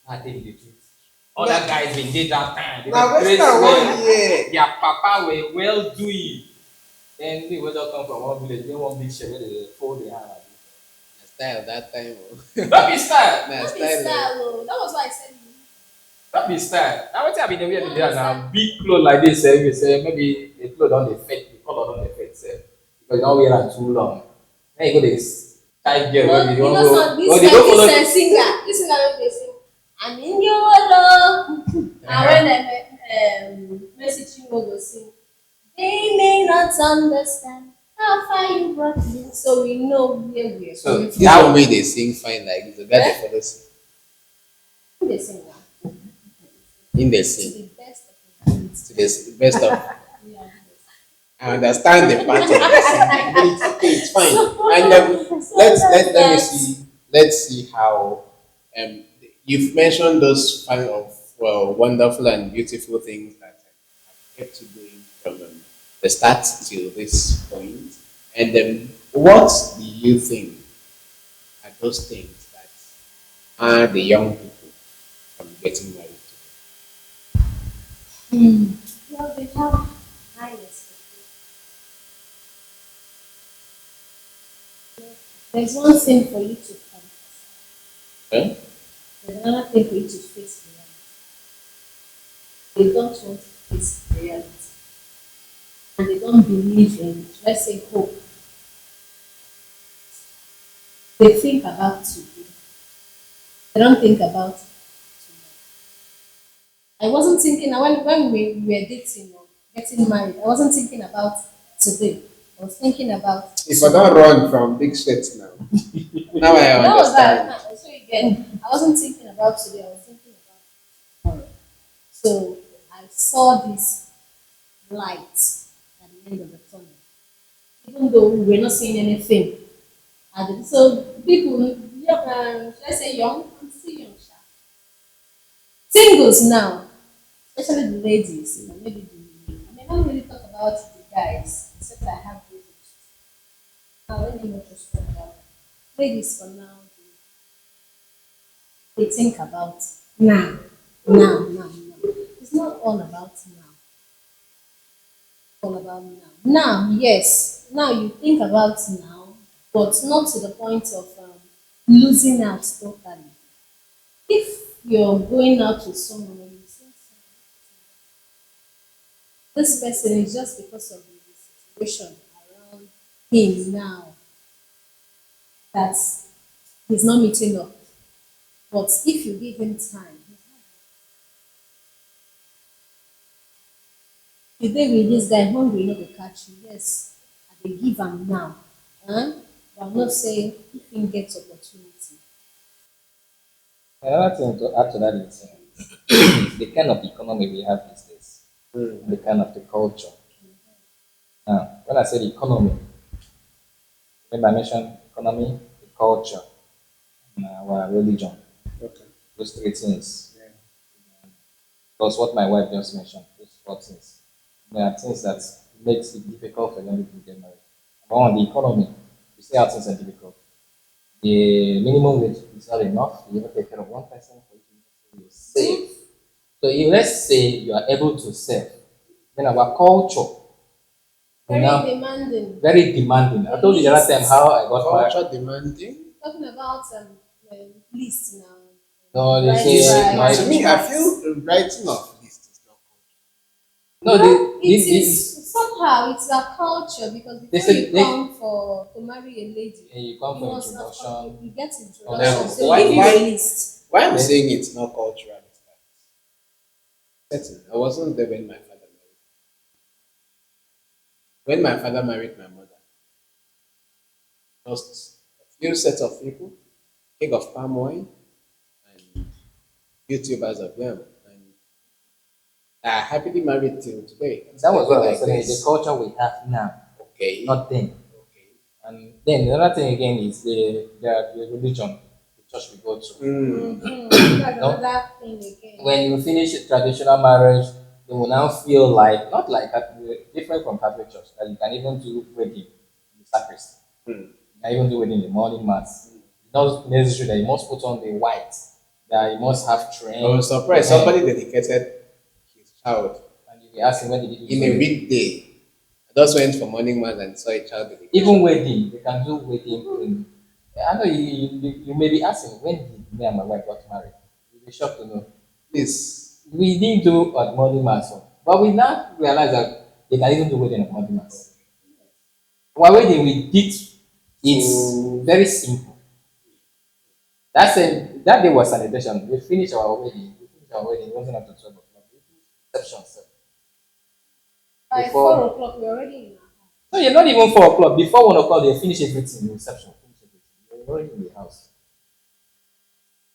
I tell you the truth. Other guys been did that time. They now were what's great that well. one year? Their papa were well doing. Then we wey just come from one village, they one big share where they fold their hand. Na style that time. Don't be style. Na That is style. style, oh. That was why I said Don't be style. Now wetin I be dey wear today na big cloth like this. We say maybe the cloth don dey fade, the color don dey fade sef. Because you don wear am too long. Then you go dey tie girl wey you wan go. this singer wey dey sing, I'm in your love. And when Mercy Chinwo go sing, they may not understand how far you brought me, so we know where we are So, coming from. This one way they sing fine like this. The guy they follow sing. Who dey sing now? In the To sing. the best of the ability. To the best of. Yeah. I understand the part of the singing, but it's okay, it's fine. And let's see how you've mentioned those kind of wonderful and beautiful things that have kept you going from the start till this point. And what do you think are those things that are the young people from getting married today? Well, they have high expectations. There's one thing for you to come. Eh? There's another thing for you to face reality. They don't want to face reality. And they don't believe in, let's say, hope. They think about today. They don't think about tomorrow. I wasn't thinking, when we were dating or getting married, I wasn't thinking about today. I was thinking about. If I don't run from big sweats now, now I That was understand. that. So again, I wasn't thinking about today, I was thinking about tomorrow. So I saw this light at the end of the tunnel. Even though we were not seeing anything. So people, let's say young, I'm still young, sha. Singles now, especially the ladies, maybe I may not really talk about the guys, except I have reasons. Now let me not just talk about ladies for now. They think about now. It's not all about now. It's all about now. Now, yes, now you think about now, but not to the point of losing out totally. If you're going out with someone and you think this person is just because of the situation around him now that he's not meeting up. But if you give him time, the day with this guy, hungry, not to catch you. Yes, I will give him now. Huh? But I'm not saying if he gets opportunity. Another thing to add to that is the kind of economy we have these days, the kind of the culture. Now, when I say the economy, remember I mentioned economy, the culture, and our religion. Okay. Those three things. Yeah. Plus what my wife just mentioned, those four things. There are things that makes it difficult for young people to get married. Number one, the economy. You see how things are difficult. The minimum wage is not enough to even take care of one person for you to save. So if let's say you are able to save, then our culture Very now demanding. very demanding. I told you the other time how I got married. Culture demanding. Talking about list now. No, they Right, say no. right. To me, I feel writing of list is not No, It is somehow it's a culture because they before say you they, come to marry a lady, you come you for must have introduction. you get Now, introduction. culture. So Why, give you a list. why I'm Then saying it's not cultural is that certain. I wasn't there when my father married. When my father married my mother, just a few sets of people, keg of palm oil, and YouTubers of them. And I happily married till today. I'm that was still what I like was saying. The this. culture we have now, Okay. not then. Okay. And then the other thing again is the religion, the church we go to. That's No, another thing again. when you finish a traditional marriage, they will now feel like not like different from Catholic church that you can even do wedding in the sacristy. Hmm. You can even do wedding in the morning mass. It's not necessary that you must put on the white. That you must have I was train. surprised somebody dedicated his child And you be asking when did you do in a wedding? weekday. I just went for morning mass and saw a child dedication. Even wedding, they can do wedding. I know you may be asking when did me and my wife got married. You'll be shocked to know. Please. We didn't do at morning mass, but we now realize that they can even do wedding at morning mass. Our wedding we did it's very simple. That day was celebration. We finished our wedding. It wasn't up to 12 o'clock. We finished reception. So By before 4 o'clock, we're already in our house. no, you're not even 4 o'clock. Before 1 o'clock, they finish everything. The reception, finish everything. You're already in the house.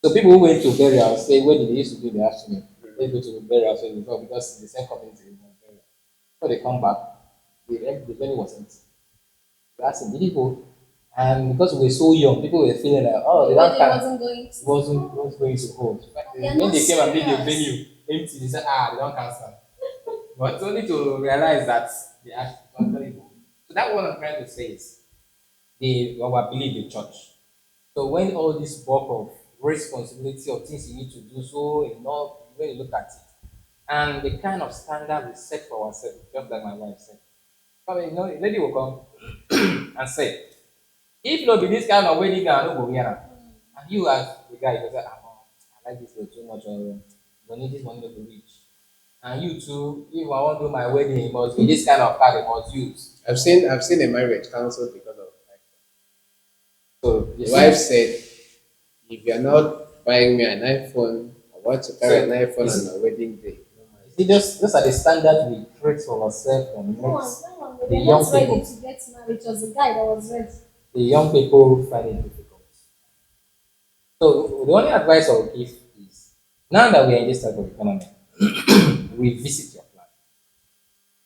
So people who went to burial say when did they used to do in the afternoon? They go to the burial so before because it's the same community in the burial. So they come back, the venue was empty. We asked them, did he go? And because we were so young, people were feeling like, oh, they The don't wedding can wasn't going to. wasn't going to hold. They are When not they came and made the serious. venue empty, they said, they don't cancel. But only to realize that they actually go. So that what I'm trying to say is our belief in church. So when all this bulk of responsibility of things you need to do, so enough when you look at it, and the kind of standard we set for ourselves, just like my wife said. I mean, a lady will come and say, if not be this kind of wedding, I don't go here. And you as the guy, you say, I like this girl too much, or don't need this money to reach. And you too, if I want to do my wedding, it must be this kind of card it must use. I've seen a marriage cancelled because of like So the wife said, if you're not buying me an iPhone, I want to carry an iPhone on my wedding day. see, those are the standards we create for ourselves and No one, makes no one. the They were young not ready people to get married. It was the guy that was ready. the young people find it difficult. So the only advice I would give is now that we are in this type of economy, revisit your plan.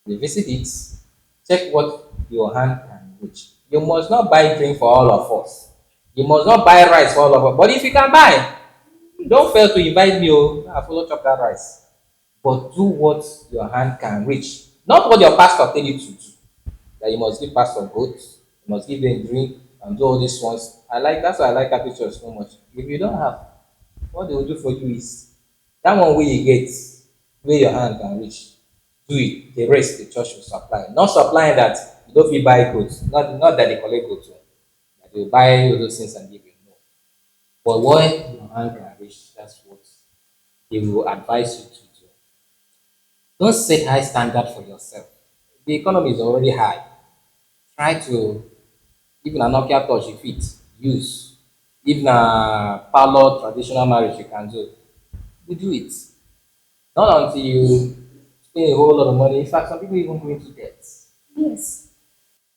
Revisit it, check what your hand can reach. You must not buy drink for all of us. You must not buy rice for all of us. But if you can buy, don't fail to invite me. Oh, I follow chop that rice. But do what your hand can reach. Not what your pastor tell you to do. That you must give pastor goats, you must give them drink and do all these ones. That's why I like Catholic Church so much. If you don't have, what they will do for you is that one way you get, where your hand can reach, do it. The rest the church will supply. Not supplying that you don't fit buy goods. Not that they collect goods. That they will buy all those things and give you no. But what your hand can reach, that's what they will advise you to do. Don't set high standard for yourself. The economy is already high. Try to even a Nokia touch you fit use. Even a parlor traditional marriage you can do. You do it. Not until you spend a whole lot of money. In fact, some people even go into debt. Yes.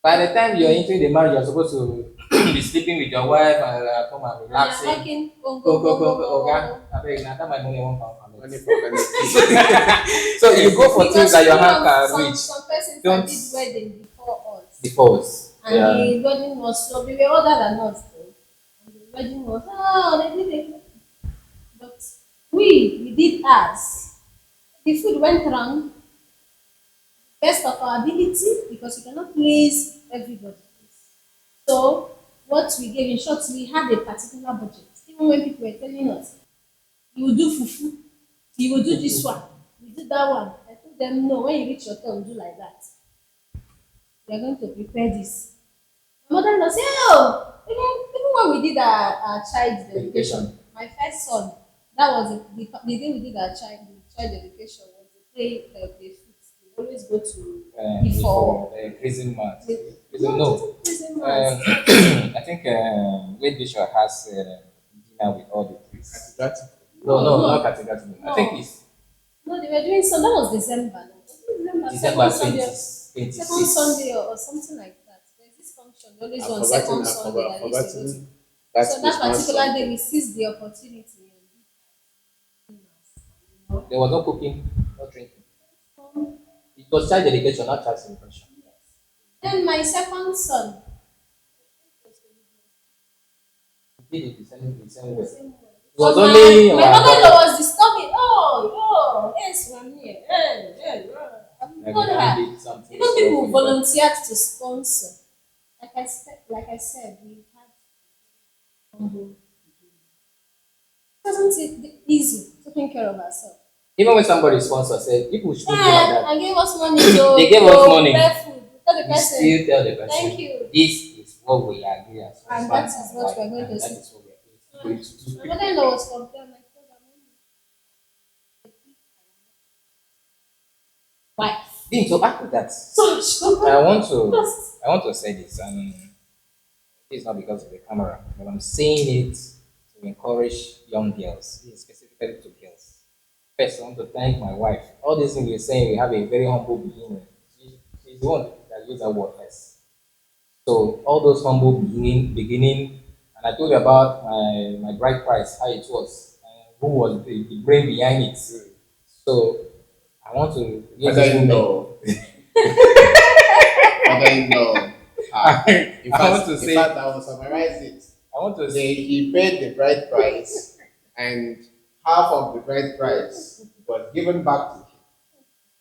By the time you're entering the marriage, you're supposed to be sleeping with your wife and come and And you're relaxing. liking Okay. I beg, now that my money won't come from Money it. for vanity. So you go for things that your hand can some, reach. some persons Don't- that did wedding before us. Before us. And the wedding was so we were older than us though. And the wedding was they did it. But we did ours. The food went wrong. Best of our ability because we cannot please everybody. So what we gave in short, we had a particular budget. Even when people were telling us, you will do fufu, you will do this one, you do that one. I told them no, when you reach your turn, do like that. We are going to prepare this. My mother-in-law said, oh, even when we did our child dedication, Dedication. my first son, that was the day we did our child dedication was the day they fixed. We always go to Before before. the Christmas. No, No. it isn't prison months. I think Great Bishop has dinner with all the priests. That's No, No, no, no. not category. I think No. it's No, they were doing so that was December. No? Was it December December, 20, second 26. Sunday or something like that. There's this function, they always I've on forgotten. second I've Sunday that forgotten. we used to go to. That's So that particular day something. we seized the opportunity and did that. There was no cooking, no drinking. Um, It was child dedication, not child celebration. Then my second son, We did it the same way. same way. It was So only my mother-in-law was disturbing. Oh, yes, I'm here. I told her. did something. Even people small for the volunteered to sponsor. Like I said, we had humble beginning. It wasn't easy taking care of ourselves. Even when somebody sponsors, say people should do like that. And gave us money to They gave us money. prepare food. Tell the We person, still tell the person, thank you. this is what we agree as And husband that is what wife, we're going and to that see. is what we are going to do. My mother-in-law was complaining. I told her, why? Then to back to that, So she I want to say this, and this is not because of the camera, but I'm saying it to encourage young girls, specifically to girls. First, I want to thank my wife. All these things we're saying, we have a very humble beginning. She's the one that used that word first. So all those humble beginning, and I told you about my bride price, how it was, and who was the brain behind it. So I want to use this woman. Mother-in-law. Mother-in-law. In I want to in say- fact, I will summarize it. I want to say He paid the bride price, and half of the bride price was given back to him.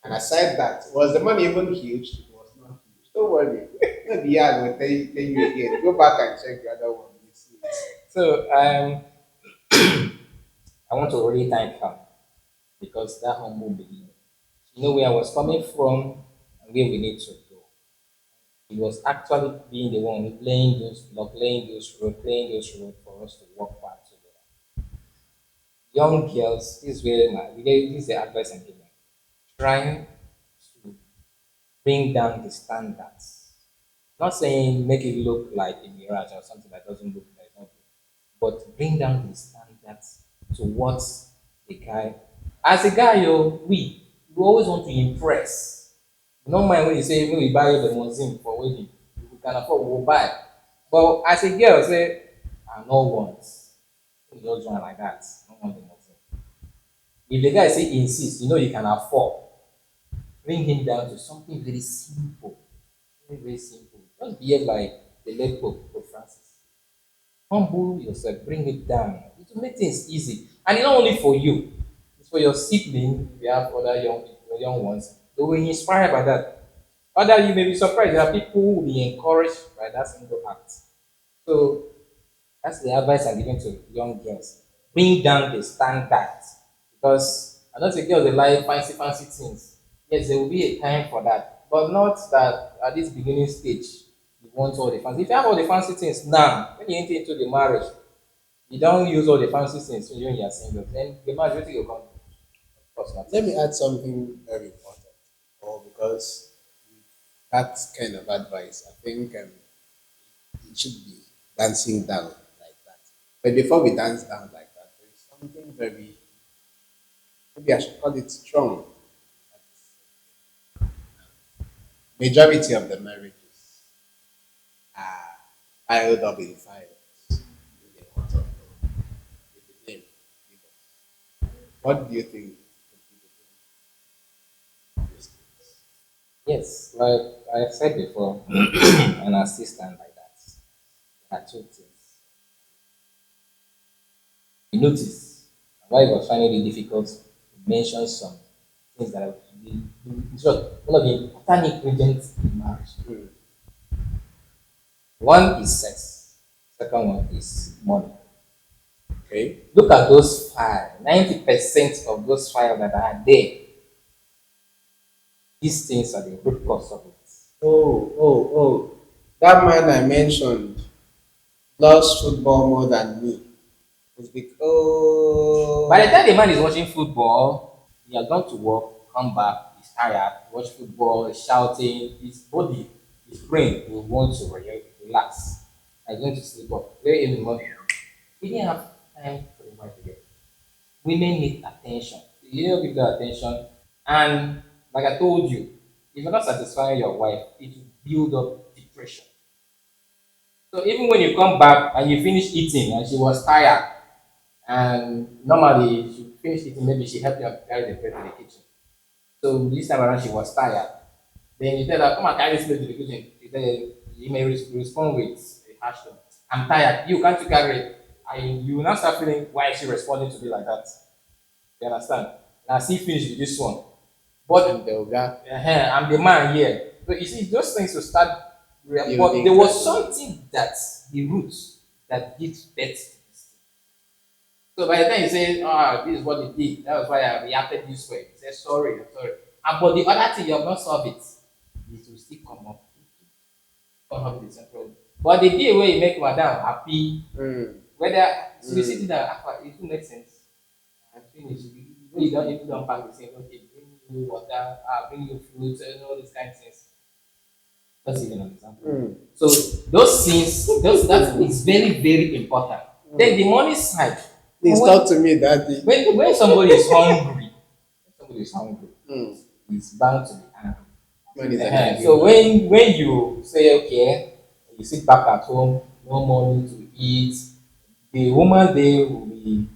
And aside that, was the money even huge? It was not huge. Don't worry. Maybe I will tell you again. Go back and check the other one. You see it. so. I want to really thank her because that humble beginning. She know where I was coming from and where we need to go. He was actually being the one playing those playing those roles for us to walk back together. Young girls, this is the advice I'm giving. Trying to bring down the standards. Not saying make it look like a mirage or something that doesn't look like something, but bring down the standards to what the guy. As a guy, you always want to impress. You don't mind when you say when we buy you the museum for wedding, we can afford, we'll buy. But as a girl, say, I no want. You just join like that. I don't want the museum. If the guy say insist, you can afford. Bring him down to something very simple. Very, very simple. Just behave like the late Pope Francis. Humble yourself, bring it down. It will make things easy. And it's not only for you, it's for your sibling. If you have other young ones, they will be inspired by that. Other you may be surprised. There are people who will be encouraged by that single act. So that's the advice I'm giving to young girls. Bring down the standards. Because I know the girls they like fancy things. Yes, there will be a time for that. But not that at this beginning stage you want all the fancy. If you have all the fancy things now, when you enter into the marriage, you don't use all the fancy things when you're single. Then the marriage will come. Of course not. Let me add something very important. Because that kind of advice, I think it should be dancing down like that. But before we dance down like that, there is something very, maybe I should call it strong. Majority of the marriages are filed up in files in the court of law with the name divorce. What do you think? Yes, like I said before, an assistant like that. There are two things. You notice why it was finding it difficult to mention some things that are in short, one of the important ingredients in marriage. One is sex, second one is money. Okay. Look at those files. 90% of those files that are there, these things are the root cause of it. Oh. That man I mentioned loves football more than me. It's because By the time the man is watching football, he has gone to work, come back, he's tired, watch football, he's shouting, his body, his brain will want to relax. I'm going to sleep up very in the morning. He didn't have time for the wife again. Women need attention. You don't give that attention. And like I told you, if you're not satisfying your wife, it will build up depression. So even when you come back and you finish eating and she was tired, and normally she finish eating, maybe she helped you carry the plate to the kitchen. So this time around she was tired. Then you tell her, come and carry this plate to the kitchen. You may respond with a harsh tone. I'm tired. You can't carry it. And you will now start feeling why is she responding to me like that? You understand? Now see finish with this one. But I'm the Oga. I'm the man here. So you see, those things will start. But Building there was that. something that the roots that gives birth to this. So by the time you say, this is what they did, that was why I reacted this way. You say, sorry, I'm sorry. And but the other thing, you have not solved it. It will still come up. Come up with the same problem. But the day where you make madam happy, whether so you sit down, it will make sense. And finish. When you don't even don't pack the same, okay, bring you water, bring you fruits, and all these kind of things. That's even an example. So those things, that is very, very important. Then the money side. Please talk to me, Daddy. When somebody is hungry, it's bound to be angry. When is that? So when you say okay, you sit back at home, no money to eat, the woman there will be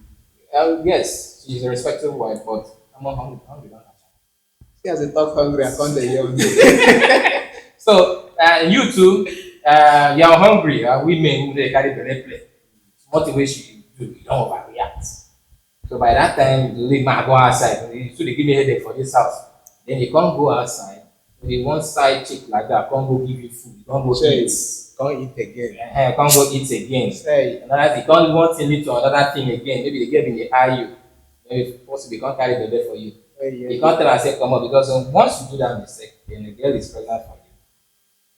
yes, she's a respectable wife, but I'm not hungry. Don't have time. She has a talk hungry. I can't hear. So you too, you're hungry. Women who they carry the plate. What the way she do, you don't overreact. So by that time, you leave man go outside. So they give me headache for this house. Then you can't go outside. The one side chick like that can't go give you food. You can't go eat. Can't eat again. Can't go eat again. Say. Another thing, can't want to lead to another thing again. Maybe they get in the eye you. Maybe possibly can't carry the bed for you. You can't tell her say come on because once you do that mistake, then the girl is pregnant for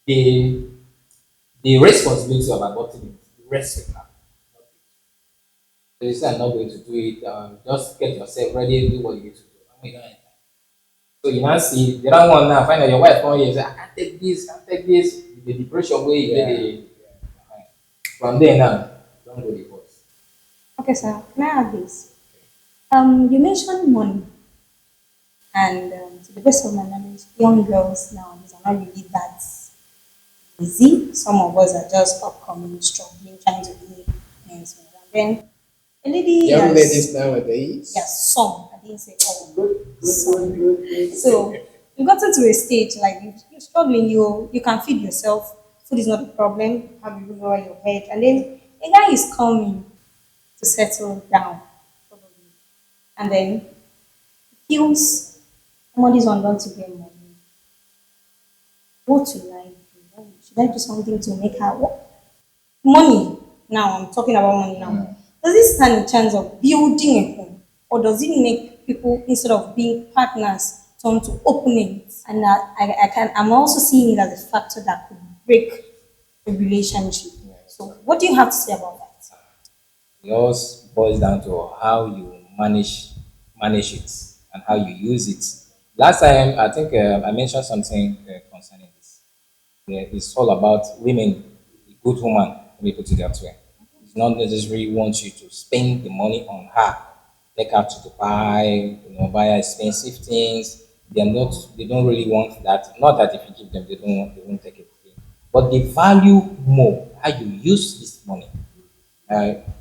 you. The responsibility of aborting it rests with her. So you say I'm not going to do it. Just get yourself ready, do what you need to do. You don't have time. So you now see the other one now. Find out your wife come here and say, I can't take this, can't take this. The depression way you get the from there now, don't go divorce. Okay, sir. Can I add this? You mentioned money, and to the best of my knowledge, young girls nowadays are not really that easy. Some of us are just upcoming, struggling, trying to be parents. And then a lady, Young ladies nowadays. yes, some. I didn't say all. Some. So you got into a stage like you're struggling. You can feed yourself. Food is not a problem. You have a roof over your head, and then a guy is coming to settle down, probably, and then he feels somebody's on down to get money. What should I do? Should I do something to make her what? Money? Now I'm talking about money now. Does this stand a chance of building a home, or does it make people instead of being partners turn to opening it? And I'm also seeing it as a factor that could break a relationship. So what do you have to say about that? It all boils down to how you manage it and how you use it. Last time, I think I mentioned something concerning this. Yeah, it's all about women, a good woman, let me put it that way. It's not necessarily want you to spend the money on her, take her to buy, buy expensive things. They don't really want that. Not that if you give them, they won't take it. But they value more how you use this money.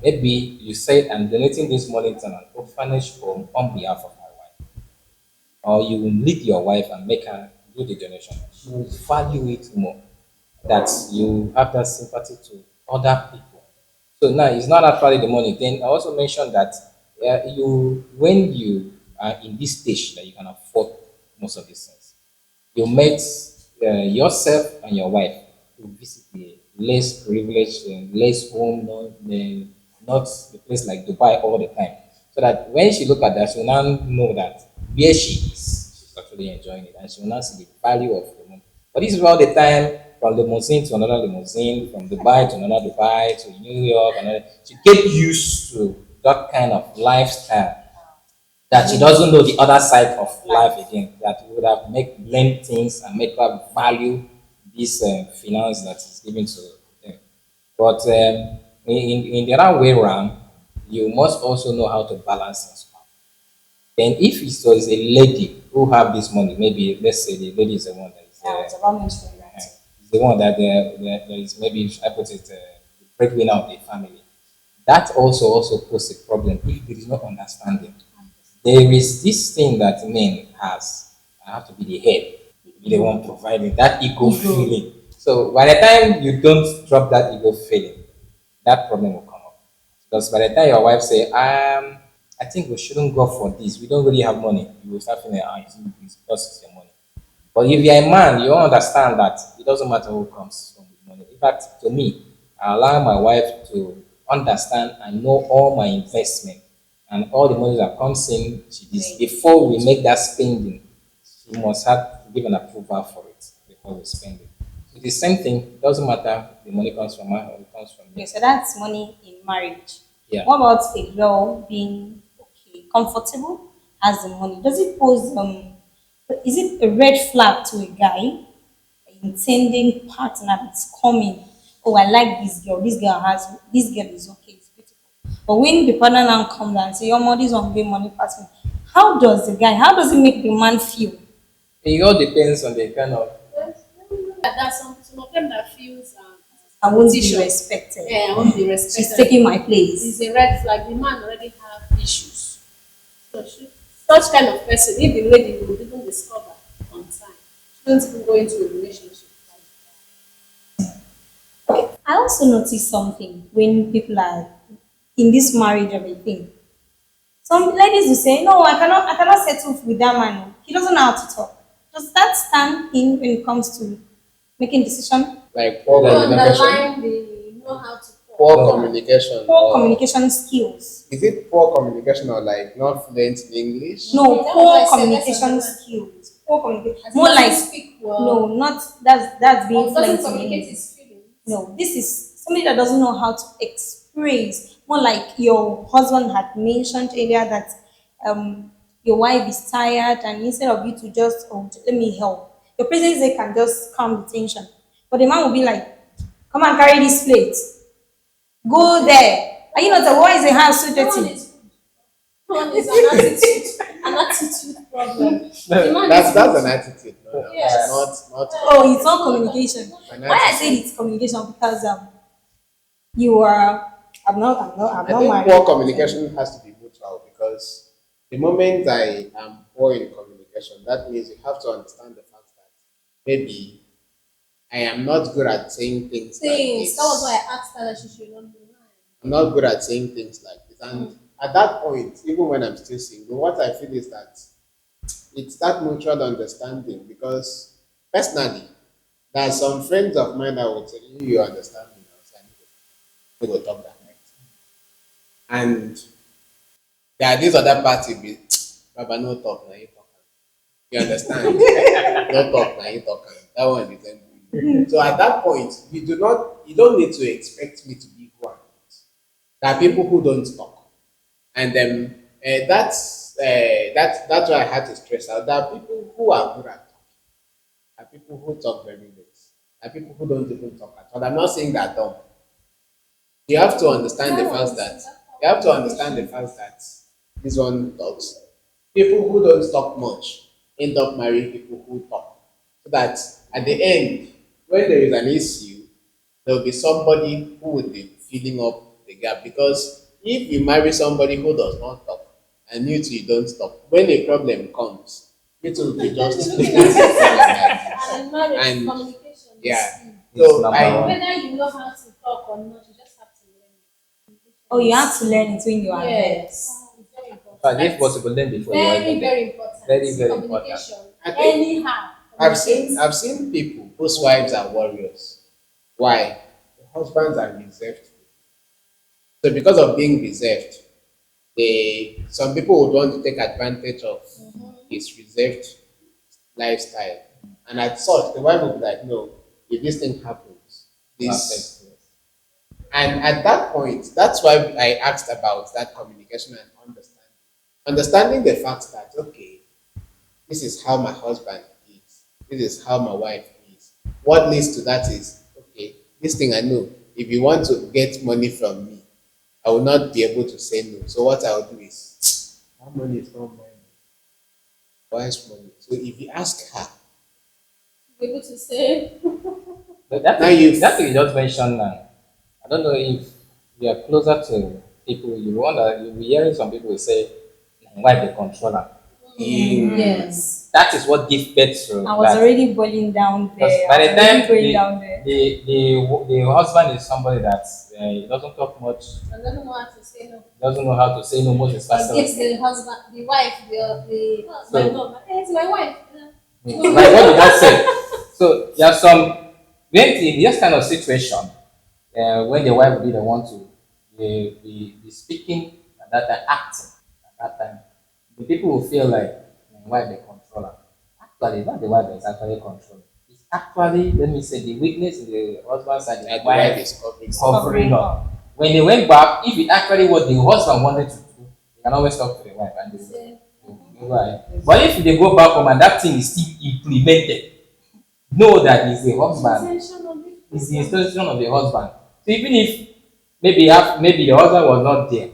Maybe you say, I'm donating this money to an orphanage home on behalf of my wife. Or you will lead your wife and make her do the donation. She will value it more. That you have that sympathy to other people. So now it's not actually the money. Then I also mentioned that when you are in this stage that you can afford most of these things, you met yourself and your wife to visit the less privileged and less home, not the place like Dubai all the time. So that when she look at that, she will now know that where she is, she's actually enjoying it, and she will now see the value of the money. But this is all the time from limousine to another limousine, from Dubai to another Dubai to New York, another. She get used to that kind of lifestyle that she doesn't know the other side of life again. That would have make learn things and make her value this finance that is given to them. But in the other way around, you must also know how to balance things. Then if it was a lady who have this money, maybe let's say the lady is the one that is Yeah, it's about mentioning that. is the one that there is maybe I put it the breadwinner of the family. That also poses a problem if there is no understanding. There is this thing that men has. I have to be the head, be the one providing that ego feeling. So by the time you don't drop that ego feeling, that problem will come up. Because by the time your wife say, I think we shouldn't go for this. We don't really have money. You will start feeling, it's because it's your money. But if you're a man, you understand that it doesn't matter who comes from the money. In fact, to me, I allow my wife to understand and know all my investment and all the money that comes in. Before we make that spending, she must have to give an approval for it before we spend it. So the same thing, it doesn't matter the money comes from her or it comes from me. Okay, so that's money in marriage. Yeah. What about a girl being okay, comfortable, has the money? Does it pose is it a red flag to a guy, intending partner that's coming? Oh, I like this girl. This girl is okay, it's beautiful. But when the partner now comes and say, your money is on good money partner, how does it make the man feel? It all depends on the kind of There's some of them that feels I won't be competition. respected. Yeah, I won't be respected. She's taking my place. It's a red flag. The man already have issues. So such kind of person, if the lady will even discover on time, she don't even go into a relationship. I also notice something when people are in this marriage of a thing. Some ladies will say, no, I cannot settle with that man. He doesn't know how to talk. Does that stand in when it comes to making decision? Like poor On the communication. line, they know how to Poor talk. communication. Poor or- communication skills. Is it poor communication or like not fluent in English? No, That's poor what I said, communication that's skills. Poor communication. As More he doesn't like speak well, no, not that's being or doesn't fluent in communicate English. his feelings. No, this is somebody that doesn't know how to express. More like your husband had mentioned earlier that your wife is tired, and instead of you to just let me help, your presence there can just calm the tension. But the man will be like, come and carry this plate. Go there. Are you not a why is the house so No one dirty? is one is an attitude problem. The man That's is an attitude. No, Yes. Not Oh, it's not communication. an Why I attitude. said it's communication because you are. I'm not I think married. poor communication has to be mutual because the moment I am poor in communication, that means you have to understand the fact that maybe I am not good at saying things like things. this. That was why I asked her that she should not be lying. I'm not good at saying things like this. And at that point, even when I'm still single, what I feel is that it's that mutual understanding because personally, there are some friends of mine that will tell you, you understand me now, so I need to talk that night. And there are these other parties, Baba, no talk, now you talk. You understand? No talk, now you talk. That one is empty. So at that point, you don't need to expect me to be who I'm not. There are people who don't talk. And then that's why I had to stress out. There are people who are good at talking. There are people who talk very less. There are people who don't even talk at all. I'm not saying they're dumb. You have to understand the fact that this one talks. People who don't talk much end up marrying people who talk. So that at the end, when there is an issue, there will be somebody who will be filling up the gap. Because if you marry somebody who does not talk and you two don't talk, when a problem comes, it will be just And in marriage, And- communication yeah. is key. It's So number I one. Whether you know how to talk or not, you just have to learn it. Oh, you have to learn it when you are there. Yes. It's very important. But if possible, then before you are Very, even there. very important. Very, very important. Communication. I think Anyhow. I've seen people whose wives are warriors. Why? The husbands are reserved. So because of being reserved, some people would want to take advantage of his reserved lifestyle. And at such, the wife would be like, no, if this thing happens, this. Perfect. Yes. And at that point, that's why I asked about that communication and understanding. Understanding the fact that, okay, this is how my husband is, this is how my wife is. What leads to that is, okay, this thing I know, if you want to get money from me, I will not be able to say no. So what I'll do is, that money is not mine, wife's money. So if you ask her, Be able to say, But that now thing, you that thing you just mentioned now, I don't know if you are closer to people, you wonder, you'll be hearing some people will say, why the controller? yes. That is what gives birth to I was that. already boiling down Because there. by I the was already time going down there. the husband is somebody that he doesn't talk much, I don't know how to say no. doesn't know how to say no most Or especially. gives the husband, the wife, the oh, So- my God, it's my wife. Like what you just said. So there are some when in this kind of situation, when the wife will be the one to be speaking at that time, acting at that time, the people will feel like why the controller. Actually, it's not the wife that is actually controlling. It's actually, let me say, the weakness in the husband's side, that the the wife wife is covering. covering up. When they went back, if it actually what the husband wanted to do, they can always talk to the wife and they will go ahead. But if they go back home and that thing is still implemented, know that it's the husband, it's the intention of the husband. So even if maybe the husband was not there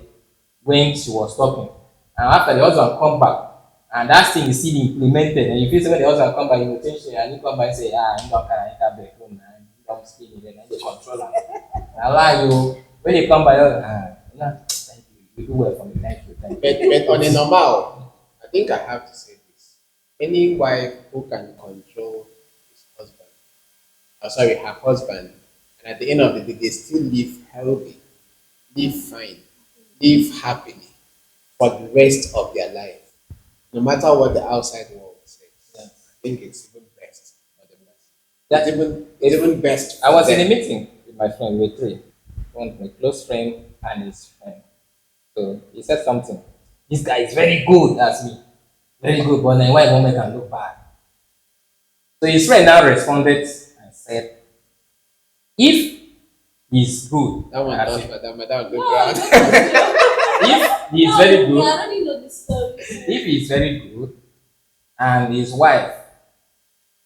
when she was talking, and after the husband come back, and that thing is still implemented, and you feel say when the husband come back, you will change it, and you come back and say, you don't carry enter bedroom, and you don't speak it, and they control am. Na lie o. When they come back, thank you, you do well for me, thank you, thank you. But on a normal, I think I have to say this. Any wife who can control his husband, her husband, and at the end of the day, they still live healthy, live fine, live happily for the rest of their life, no matter what the outside world says. Yeah. I think it's even best for the best. That- It's even best. I was for in a them. meeting with my friend, we were three. One my close friend and his friend. So he said something. This guy is very good, that's me. Very good, but then why woman can look bad? So his friend now responded and said, if he's good, That one that's does, it. madam, good No, ground. If he's very I good, already know the story. if he's very good, and his wife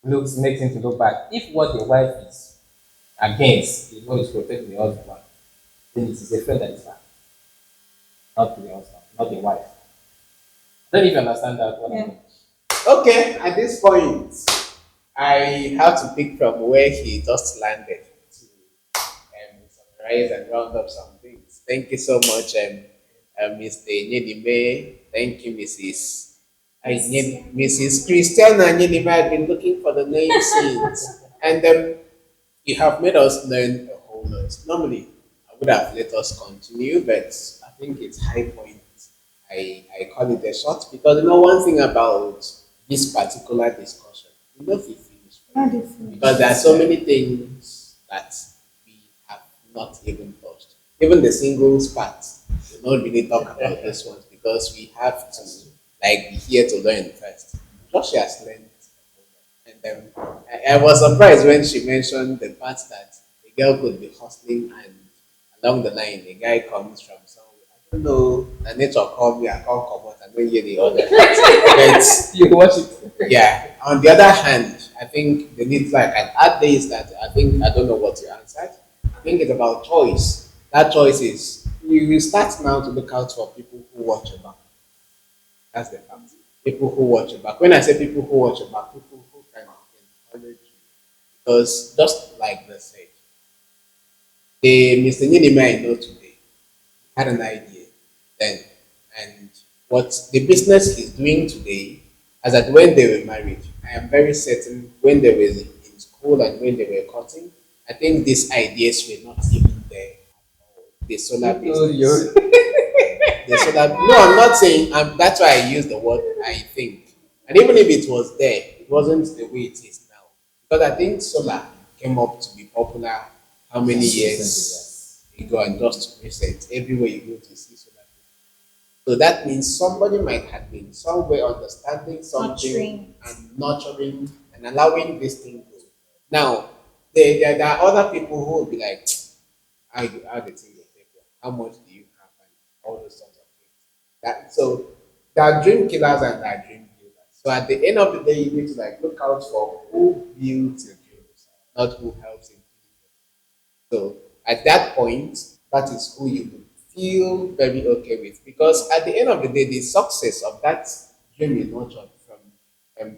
makes him to look bad, if what the wife is against is what is protecting the husband, then it is the friend that is bad, not the husband, not the wife. I don't know if you understand that what I Yeah. mean. Okay, at this point, I have to pick from where he just landed to summarize and round up some things. Thank you so much, Mr. Nyenime. Thank you, Mrs. Christiana Nyenime. I've been looking for the name since. And you have made us learn a whole lot. Normally, I would have let us continue, but I think it's high point. I call it a short because one thing about this particular discussion, we know if we finish. Not different. Because there are so many things that we have not even touched. Even the singles part, we don't really talk about this one because we have to be here to learn first. Josh has learned, and I was surprised when she mentioned the part that the girl could be hustling and along the line the guy comes from somewhere. I don't know, the nature called me, I can't come out, I don't hear the other part. But You watch it. yeah. On the other hand, I think the need and add this that I don't know what you answered. I think it's about choice. That choice is you will start now to look out for people who watch your back. That's the fact. People who watch your back. When I say people who watch your back, people who can encourage you. Because just like they said, the Mr. Nyenime I know today had an idea then. And what the business he's doing today, as at when they were married, I am very certain when they were in school and when they were cutting, I think these ideas were not even there. The solar business. The solar. No, I'm not saying. That's why I use the word I think. And even if it was there, it wasn't the way it is now. Because I think solar came up to be popular how many years ago and just recent. Everywhere you go to see solar. So that means somebody might have been somewhere understanding something Nurturing. and nurturing and allowing this thing go. Now, there are other people who will be like, how the thing will take off, how much do you have, and all those sorts of things. So there are dream killers and there are dream builders. So at the end of the day, you need to like look out for who builds your dreams, not who helps in building them. So at that point, that is who you will feel very okay with, because at the end of the day, the success of that dream you nurtured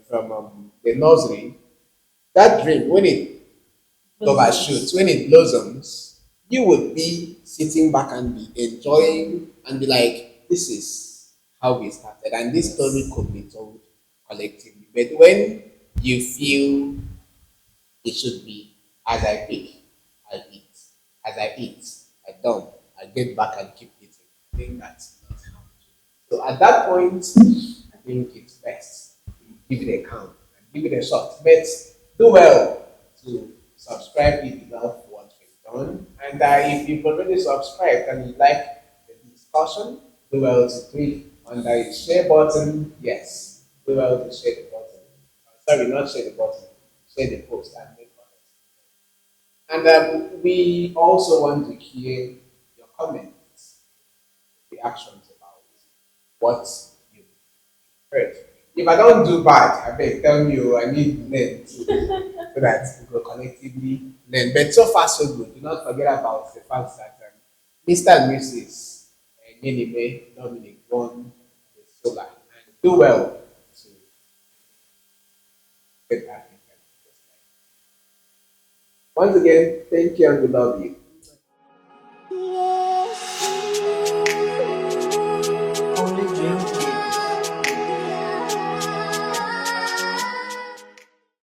from the nursery, that dream when it overshoots, when it blossoms, you would be sitting back and be enjoying and be like, this is how we started, and this story could be told collectively. But when you feel it should be, as I pick, I eat. As I eat, I dump. I get back and keep eating. I think that's not how it should be. So at that point, I think it's best to give it a count and give it a shot. But do well to subscribe if you love what we've done. And if you've already subscribed and you like the discussion, do well to click on the share button. Yes, do well to share the button. Sorry, not share the button. Share the post and make others. And we also want to hear your comments, reactions about what you heard. If I don't do bad, I beg, tell me, I need learn too, so that we will collectively learn. But so far, so good. Do not forget about the fact that Mr. and Mrs. Nyenime Dominic won the solar, and do well to get African. Once again, thank you and we love you.